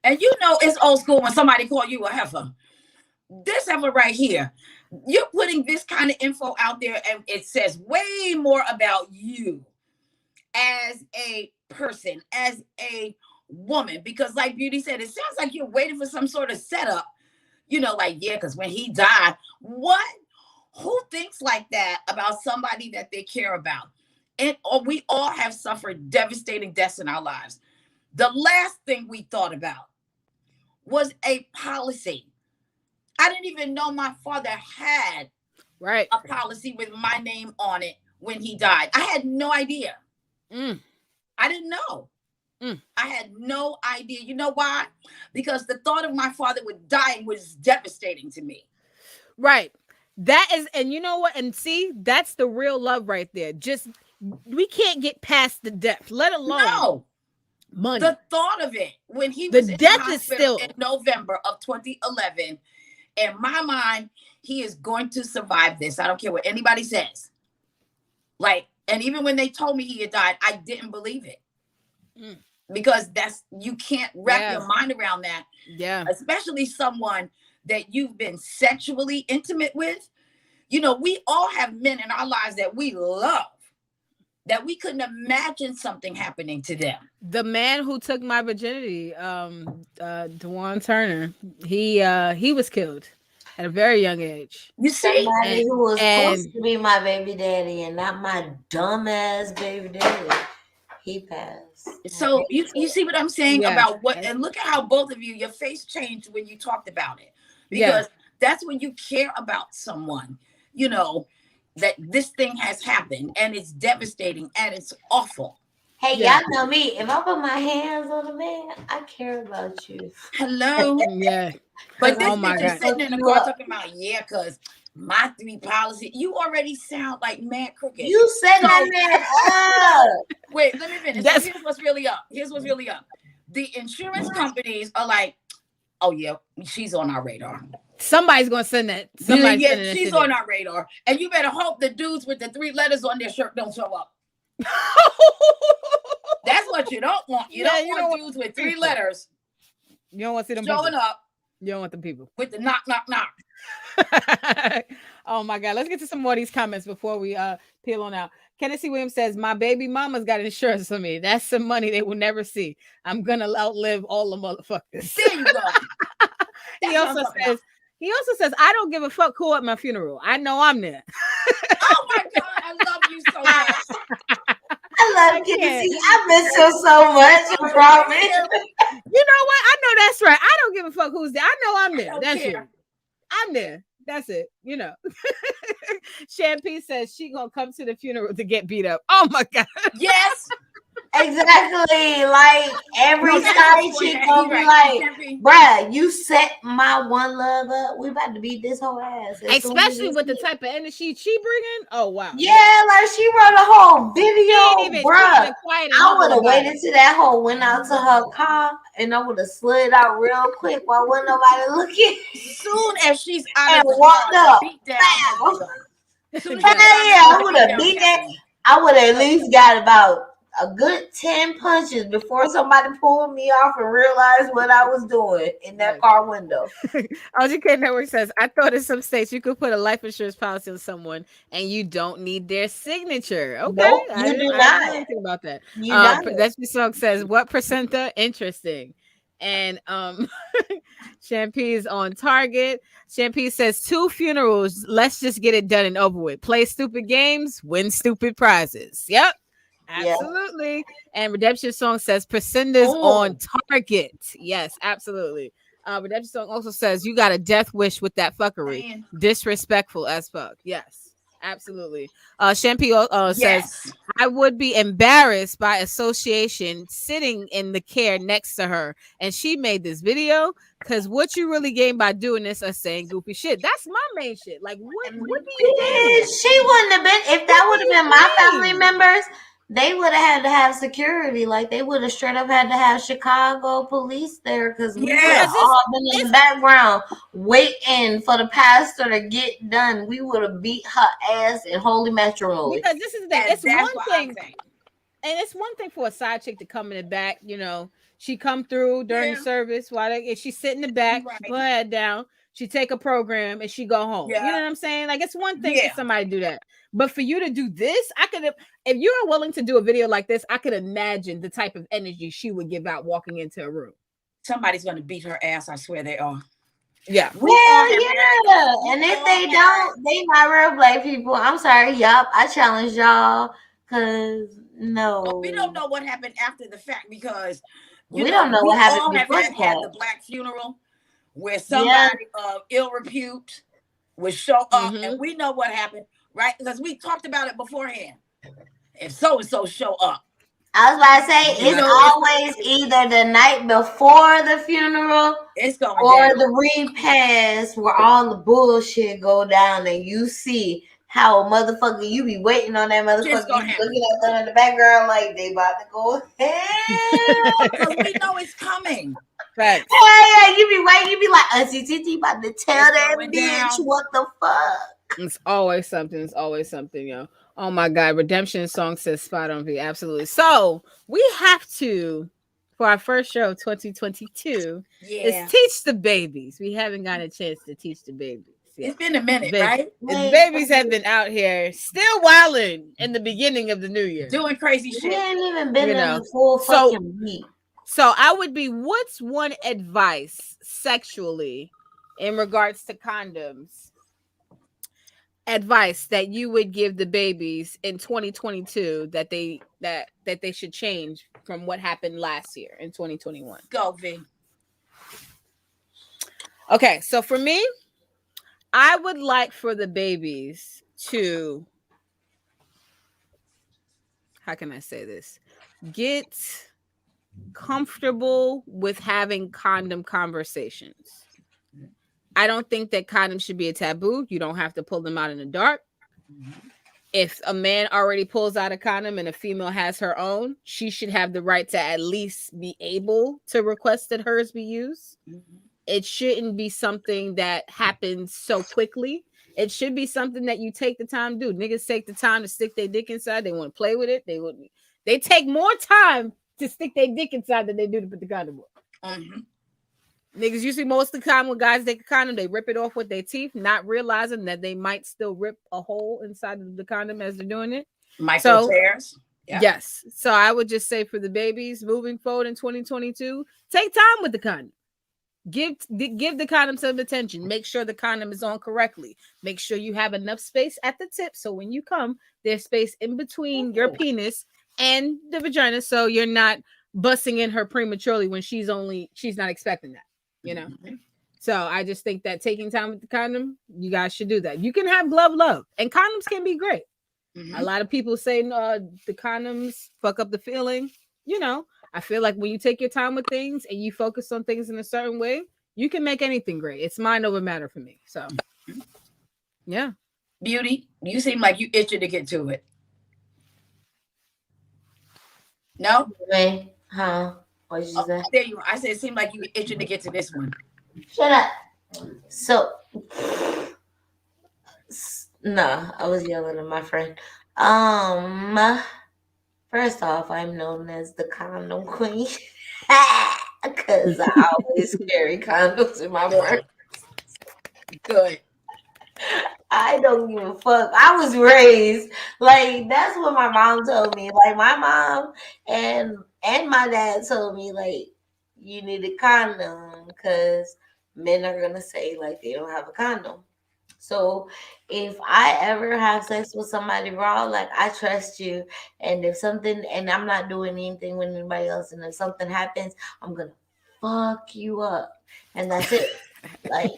And you know it's old school when somebody call you a heifer. This heifer right here. You're putting this kind of info out there, and it says way more about you as a person, as a woman, because like Beauty said, it sounds like you're waiting for some sort of setup, you know, like, yeah, because when he died, what? Who thinks like that about somebody that they care about? And we all have suffered devastating deaths in our lives. The last thing we thought about was a policy. I didn't even know my father had a policy with my name on it when he died. I had no idea. I didn't know. I had no idea. You know why? Because the thought of my father dying was devastating to me. Right. That is, and you know what? And see, that's the real love right there. Just, we can't get past the death, let alone money. The thought of it when he was in death the is hospital still in November of 2011. In my mind, he is going to survive this. I don't care what anybody says. Like, and even when they told me he had died, I didn't believe it. Because you can't wrap your mind around that. Yeah. Especially someone that you've been sexually intimate with. You know, we all have men in our lives that we love, that we couldn't imagine something happening to them. The man who took my virginity, DeJuan Turner, he was killed at a very young age. You see, somebody who was supposed to be my baby daddy and not my dumbass baby daddy. He passed. So you see what I'm saying about what, and look at how both of you, your face changed when you talked about it, because that's when you care about someone, you know, that this thing has happened and it's devastating and it's awful. Hey, y'all know me. If I put my hands on a man, I care about you. Hello. But this bitch is sitting in the car talking about, because my 3 policy. You already sound like mad crooked. You said that man up. Wait, let me finish. So here's what's really up. The insurance companies are like, oh yeah, she's on our radar. Somebody's gonna send that. She's on our radar. And you better hope the dudes with the 3 letters on their shirt don't show up. That's what you don't want. You don't want dudes with 3 letters. You don't want to see them showing up. You don't want them people with the knock, knock, knock. Oh my God. Let's get to some more of these comments before we peel on out. Kennedy Williams says, my baby mama's got insurance for me. That's some money they will never see. I'm gonna outlive all the motherfuckers. There you go. He also says, I don't give a fuck who at my funeral. I know I'm there. Oh my God, I love you so much. I love Kennedy. I miss her so much. I promise. You know what? I know that's right. I don't give a fuck who's there. I know I'm there. That's it. I'm there. That's it. You know. Champagne says she gonna come to the funeral to get beat up. Oh my God. Yes. Exactly. Like every side chick gonna be like, bruh, you set my one love up. We about to beat this whole ass. Especially with the type of energy she bringing. Oh wow. Yeah, like she wrote a whole video, bruh. I would have waited till that hoe went out to her car and I would have slid out real quick while wasn't nobody looking. Soon as she's out and walked up, beat down. I would have beat that. I would have at least got about a good 10 punches before somebody pulled me off and realized what I was doing in that car window. OGK Network says, I thought in some states you could put a life insurance policy on someone and you don't need their signature. Okay. Nope, you do not. I didn't know anything about that. That's the song says, what percenta? Interesting. And Champagne is on target. Champagne says 2 funerals. Let's just get it done and over with. Play stupid games, win stupid prizes. Yep. Absolutely. And Redemption Song says Percentage on target. Yes, absolutely. Redemption Song also says you got a death wish with that fuckery. Man. Disrespectful as fuck. Yes, absolutely. Champagne says I would be embarrassed by association sitting in the care next to her, and she made this video. Because what you really gain by doing this is saying goofy shit. That's my main shit. Like, what do you gain? She wouldn't have been if that would have been my family members. They would have had to have security. Like they would have straight up had to have Chicago police there because we would have all been in the background waiting for the pastor to get done. We would have beat her ass in holy matrimony. Because this is the thing. It's one thing. And it's one thing for a side chick to come in the back, you know, she come through during the service while she's sitting in the back, she put her head down, she take a program and she go home. You know what I'm saying? Like it's one thing for somebody to do that. But for you to do this, I could have, if you are willing to do a video like this, I could imagine the type of energy she would give out walking into a room. Somebody's going to beat her ass. I swear they are. Yeah. Well, yeah. And if they don't, they not real black people. I'm sorry. Yup. I challenge y'all because no. But we don't know what happened after the fact because we don't know what happened before had the black funeral where somebody of ill repute would show up and we know what happened, right? Because we talked about it beforehand. If so-and-so show up. I was about to say, it's always either the night before the funeral or the repast where all the bullshit go down and you see how a motherfucker, you be waiting on that motherfucker, you looking at them in the background like they about to go because we know it's coming. Right. Yeah, you be waiting, you be like, Auntie Titi about to tell that bitch what the fuck. It's always something. It's always something, yo. Oh my God, Redemption song says spot on V. Absolutely. So we have to, for our first show 2022, is teach the babies. We haven't gotten a chance to teach the babies. It's been a minute, right? The babies have been out here still wilding in the beginning of the new year. Doing crazy shit. We ain't even been in the full fucking week. So I would be, what's one advice sexually in regards to condoms? Advice that you would give the babies in 2022 that they should change from what happened last year in 2021. Go, V. Okay, so for me, I would like for the babies to, how can I say this? Get comfortable with having condom conversations. I don't think that condoms should be a taboo. You don't have to pull them out in the dark. If a man already pulls out a condom and a female has her own, she should have the right to at least be able to request that hers be used. It shouldn't be something that happens so quickly. It should be something that you take the time to do. Niggas take the time to stick their dick inside. They want to play with it. They take more time to stick their dick inside than they do to put the condom on. Niggas usually most of the time when guys take a condom, they rip it off with their teeth, not realizing that they might still rip a hole inside of the condom as they're doing it. Micro tears. Yeah. Yes. So I would just say for the babies moving forward in 2022, take time with the condom. Give the condom some attention. Make sure the condom is on correctly. Make sure you have enough space at the tip so when you come, there's space in between your penis and the vagina so you're not busting in her prematurely when she's not expecting that. You know, so I just think that taking time with the condom, you guys should do that. You can have glove love, and condoms can be great. A lot of people say the condoms fuck up the feeling. You know, I feel like when you take your time with things and you focus on things in a certain way, you can make anything great. It's mind over matter for me. So, yeah. Beauty, you seem like you itching to get to it. No? Huh? What did you say? There you are. I said it seemed like you were itching to get to this one. Shut up. So, no, I was yelling at my friend. First off, I'm known as the condom queen because I always carry condoms in my purse. Good. I don't give a fuck. I was raised like that's what my mom told me. Like my mom and my dad told me like you need a condom because men are gonna say like they don't have a condom. So if I ever have sex with somebody raw, like I trust you, and if something, and I'm not doing anything with anybody else, and if something happens, I'm gonna fuck you up, and that's it. Like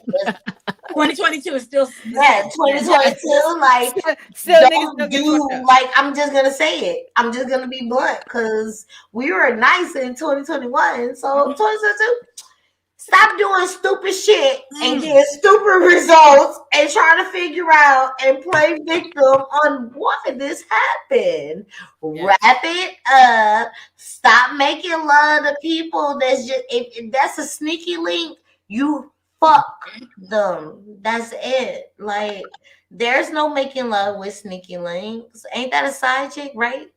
2022 is still 2022. Like, still don't do like. I'm just gonna say it. I'm just gonna be blunt because we were nice in 2021. So 2022. Stop doing stupid shit and getting stupid results and trying to figure out and play victim on why this happened. Yes. Wrap it up. Stop making love to people that's just, if that's a sneaky link, you fuck them. That's it. Like, there's no making love with sneaky links. Ain't that a side chick? Right?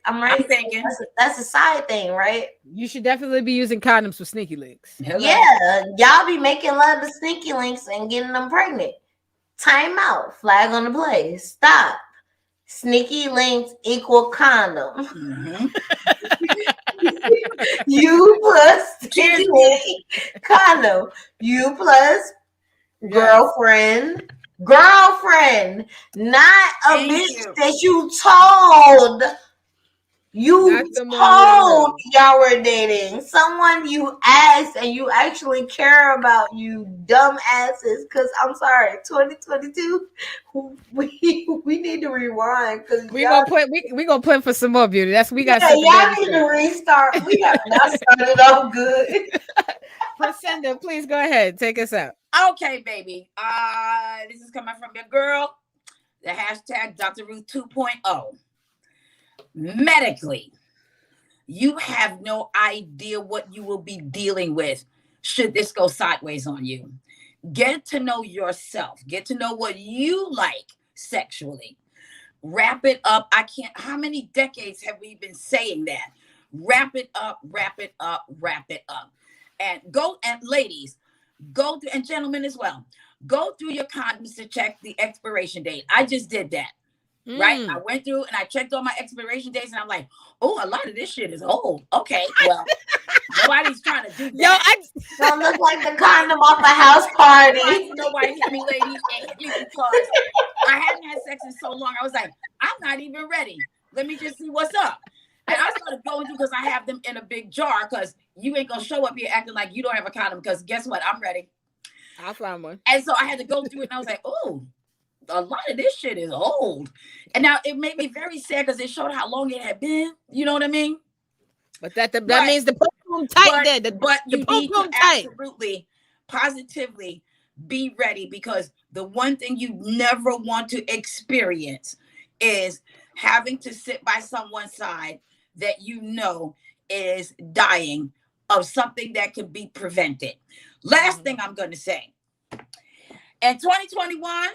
I'm right. I'm thinking that's a side thing, right? You should definitely be using condoms for sneaky links. Hello. Yeah, y'all be making love to sneaky links and getting them pregnant. Time out. Flag on the play. Stop. Sneaky links equal condom. Mm-hmm. You plus sneaky link, condom. You plus girlfriend, not a bitch that you told. You told y'all were dating someone you asked and you actually care about, you dumb asses. Because I'm sorry, 2022, we need to rewind because we gonna put for some more beauty. That's we got. Yeah, y'all need to restart. We got not started off good. Priscilla, please go ahead, take us out. Okay, baby. This is coming from your girl. The hashtag Dr. Ruth 2.0. Medically, you have no idea what you will be dealing with should this go sideways on you. Get to know yourself. Get to know what you like sexually. Wrap it up. How many decades have we been saying that? Wrap it up, wrap it up, wrap it up. And ladies, go through, and gentlemen as well, go through your condoms to check the expiration date. I just did that. Right, I went through and I checked all my expiration dates, and I'm like, oh, a lot of this shit is old. Okay, well, nobody's trying to do that. Yo, don't look like the condom off a house party. Nobody hit me, ladies. It hit me because I hadn't had sex in so long. I was like, I'm not even ready. Let me just see what's up. And I started going through because I have them in a big jar because you ain't gonna show up here acting like you don't have a condom because guess what? I'm ready. I'll find one. And so I had to go through it, and I was like, oh, a lot of this shit is old. And now it made me very sad because it showed how long it had been. You know what I mean? But that means the boom tight there. But you need to absolutely, positively be ready, because the one thing you never want to experience is having to sit by someone's side that you know is dying of something that could be prevented. Last thing I'm going to say. In 2021,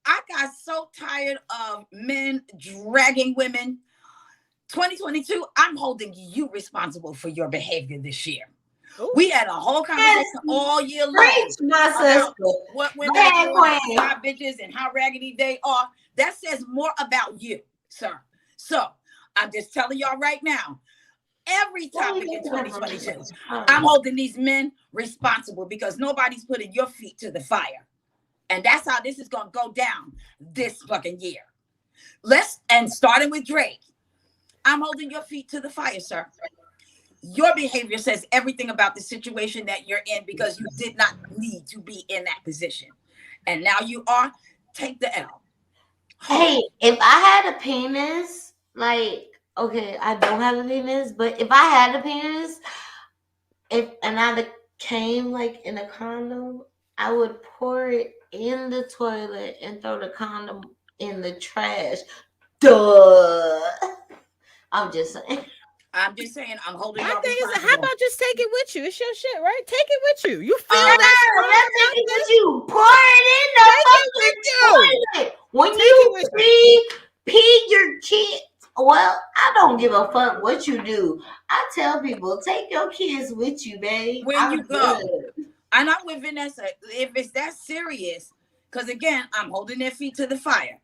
I got so tired of men dragging women. 2022, I'm holding you responsible for your behavior this year. Ooh. We had a whole conversation all year long about what women are doing, hot bitches, and how raggedy they are. That says more about you, sir. So I'm just telling y'all right now, every topic in 2022, I'm holding these men responsible because nobody's putting your feet to the fire. And that's how this is going to go down this fucking year. Starting with Drake, I'm holding your feet to the fire, sir. Your behavior says everything about the situation that you're in because you did not need to be in that position. And now you are. Take the L. Hey, if I had a penis, like, okay, I don't have a penis, but if I had a penis, and I came like in a condom, I would pour it in the toilet and throw the condom in the trash. Duh. I'm just saying. I'm holding my thing is, how about just take it with you? It's your shit, right? Take it with you. You feel that? Take it with you. Pour it in the fucking toilet. When you pee your kids. Well, I don't give a fuck what you do. I tell people, take your kids with you, babe. When you go. And I'm with Vanessa. If it's that serious, because again, I'm holding their feet to the fire.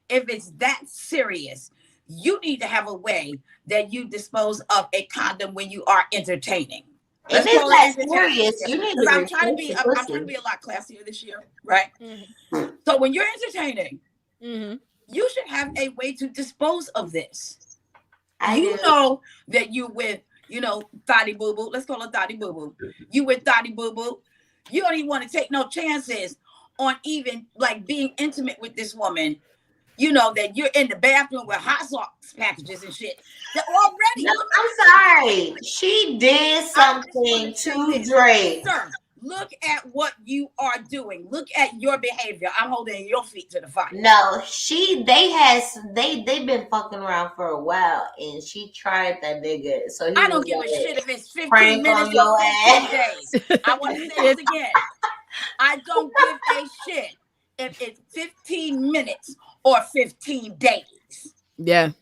If it's that serious, you need to have a way that you dispose of a condom when you are entertaining. If it's that serious, you need to. I'm trying to be a lot classier this year, right? Mm-hmm. So when you're entertaining, you should have a way to dispose of this. You know that you with, Thotty Boo Boo. Let's call her Thotty Boo Boo. You with Thotty Boo Boo. You don't even want to take no chances on even like being intimate with this woman, you know, that you're in the bathroom with hot sauce packages and shit. That already. No, I'm sorry. She did something to Drake. Sir, look at what you are doing. Look at your behavior. I'm holding your feet to the fire. No, they've been fucking around for a while, and she tried that nigga. So I don't give a shit if it's 15 minutes or 15 days. I want to say this again. I don't give a shit if it's 15 minutes or 15 days. Yeah.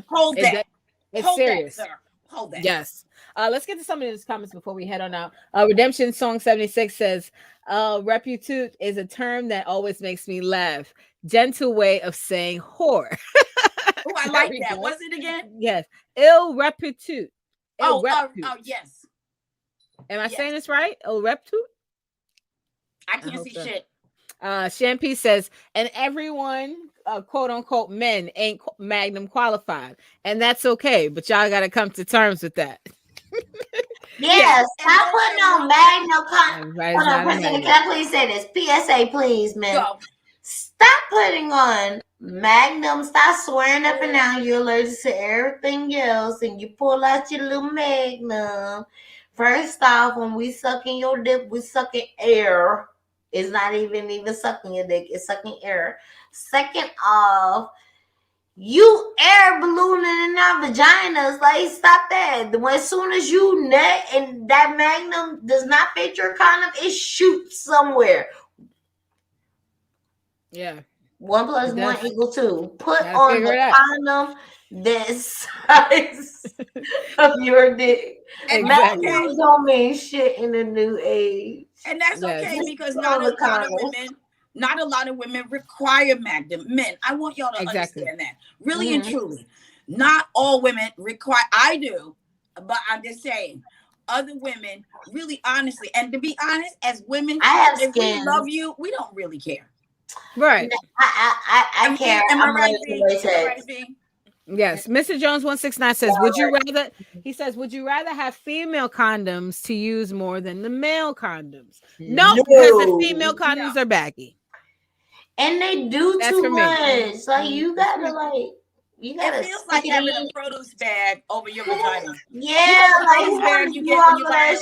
Hold that. It's Hold serious. that, sir. Hold that. Yes. Let's get to some of these comments before we head on out. Redemption Song 76 says, reputute is a term that always makes me laugh. Gentle way of saying whore. Oh, I like that. What's it again? Yes. Ill reputute. Oh, yes. Am I saying this right? Ill reputute? I can't see shit. Shampoo says, and everyone, quote unquote, men ain't Magnum qualified, and that's okay. But y'all got to come to terms with that. Yes, stop putting on Magnum. Hold on, President, can I please say this? PSA, please, man. Go. Stop putting on Magnum. Stop swearing up and down you're allergic to everything else, and you pull out your little Magnum. First off, when we sucking your dick, we sucking air. It's not even sucking your dick. It's sucking air. Second off, you air ballooning in our vaginas. Like, stop that. As soon as you nut and that Magnum does not fit your condom, it shoots somewhere. Yeah. 1 + 1 = 2. Put on the condom this size of your dick. Exactly. Magnum don't mean shit in the new age. And that's okay because not a lot of women require Magnum. Men, I want y'all to understand that. Really and truly. Not all women require, I do, but I'm just saying, other women, really honestly, and to be honest, as women, if we love you, we don't really care. Right. I care. Am I right? Yes. Mr. Jones 169 says, would you rather have female condoms to use more than the male condoms? No, because the female condoms are baggy. And they do too much. So you gotta it feels like having a produce bag over your vagina. Yeah, bag you get when you buy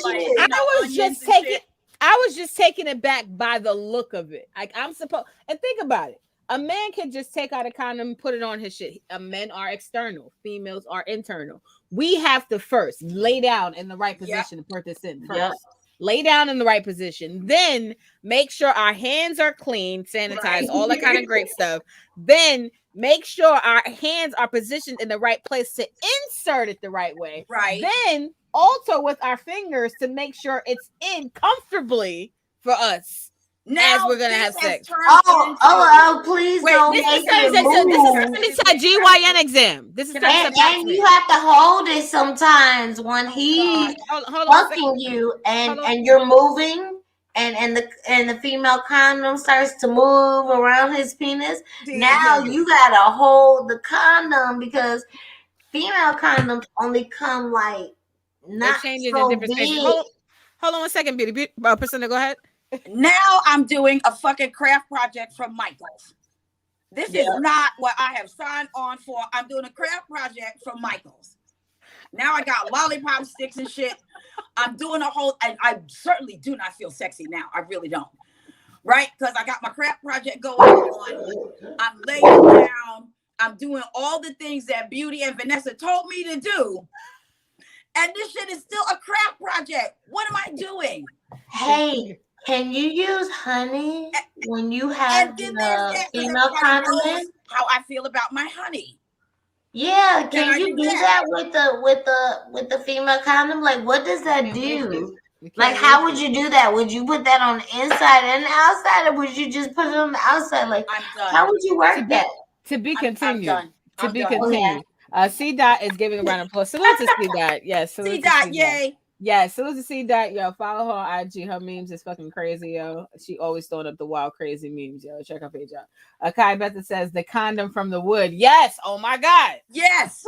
I was just taking it back by the look of it. Like I'm supposed, and think about it. A man can just take out a condom and put it on his shit. Men are external. Females are internal. We have to first lay down in the right position to put this in first. Yep. Lay down in the right position. Then make sure our hands are clean, sanitized, all that kind of great stuff. Then make sure our hands are positioned in the right place to insert it the right way. Right. Then also with our fingers to make sure it's in comfortably for us. Now, as we're gonna have sex. Please wait, don't this make is it a GYN exam. This is and you have to hold it sometimes when he's fucking you and you're moving and the female condom starts to move around his penis. Now you gotta hold the condom because female condoms only come like not so big. Hold on 1 second, Beauty. Priscilla, go ahead. Now I'm doing a fucking craft project from Michael's. This is not what I have signed on for. I'm doing a craft project from Michael's. Now I got lollipop sticks and shit. I'm doing a whole, and I certainly do not feel sexy now. I really don't. Right? Because I got my craft project going on. I'm laying down. I'm doing all the things that Beauty and Vanessa told me to do. And this shit is still a craft project. What am I doing? Hey. Can you use honey when you have the female condom? How I feel about my honey? Yeah, can you do that with the female condom? Like, what does that do? Like, how would you do that? Would you put that on the inside and the outside, or would you just put it on the outside? Like, how would you work that? To be continued. To be continued. C Dot is giving a round of applause. Salute to C Dot. Yes, C Dot. Yay. Yeah, salute to C Dot, yo. Follow her on IG. Her memes is fucking crazy, yo. She always throwing up the wild, crazy memes, yo. Check her page out. Kai Betha says the condom from the wood. Yes. Oh my God. Yes.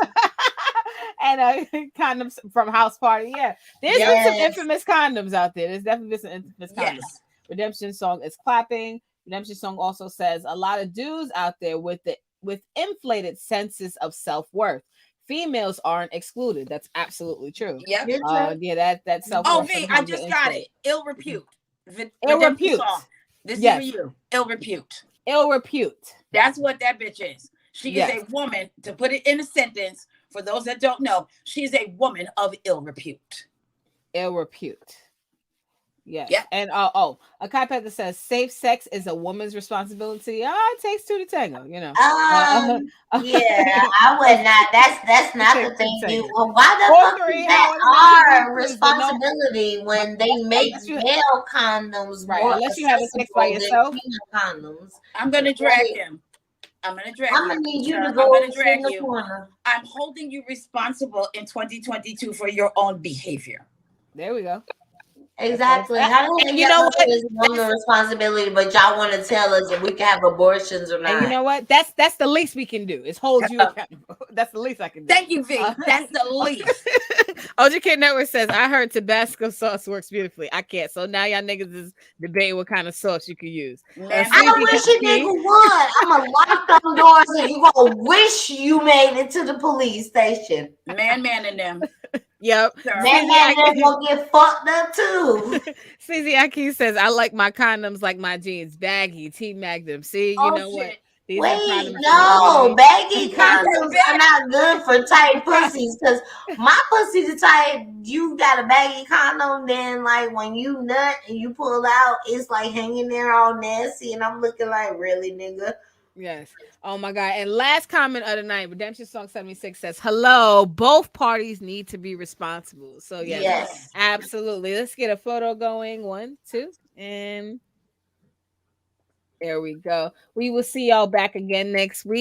And condoms from House Party. Yeah. There's been some infamous condoms out there. There's definitely been some infamous condoms. Redemption Song is clapping. Redemption Song also says a lot of dudes out there with inflated senses of self-worth. Females aren't excluded. That's absolutely true. Yep. Yeah, that self-worth. Oh, V, I just got it. Ill repute. Ill repute. Song. This is for you. Ill repute. Ill repute. That's what that bitch is. She is a woman, to put it in a sentence, for those that don't know, she's a woman of ill repute. Ill repute. Yes. Yeah. And a Panther says safe sex is a woman's responsibility. It takes two to tango, you know. Yeah, I would not. That's not the thing. Why the fuck is that our responsibility when they make male condoms more unless you have a sex by yourself? Condoms. I'm gonna drag him. I'm gonna need you to go drag you. Corner. I'm holding you responsible in 2022 for your own behavior. There we go. Exactly. How do we know what is woman's responsibility, but y'all want to tell us if we can have abortions or not? And you know what? That's the least we can do is hold you accountable. That's the least I can do. Thank you, V. That's the least. OGK Network says, I heard Tabasco sauce works beautifully. I can't. So now y'all niggas is debating what kind of sauce you can use. I wish you nigga would. I'm gonna lock them doors and you gonna wish you made it to the police station. Man in them. Yep. Man gonna get fucked up too. CZ Aki says, I like my condoms like my jeans, baggy, T-mag them. See, you know what? Wait, no, baggy condoms are not good for tight pussies because my pussy's the type, you got a baggy condom, then like when you nut and you pull out, it's like hanging there all nasty, and I'm looking like, really, nigga? Yes. Oh my God. And last comment of the night, Redemption Song 76 says, hello, both parties need to be responsible. So yes, absolutely. Let's get a photo going. 1, 2, and there we go. We will see y'all back again next week.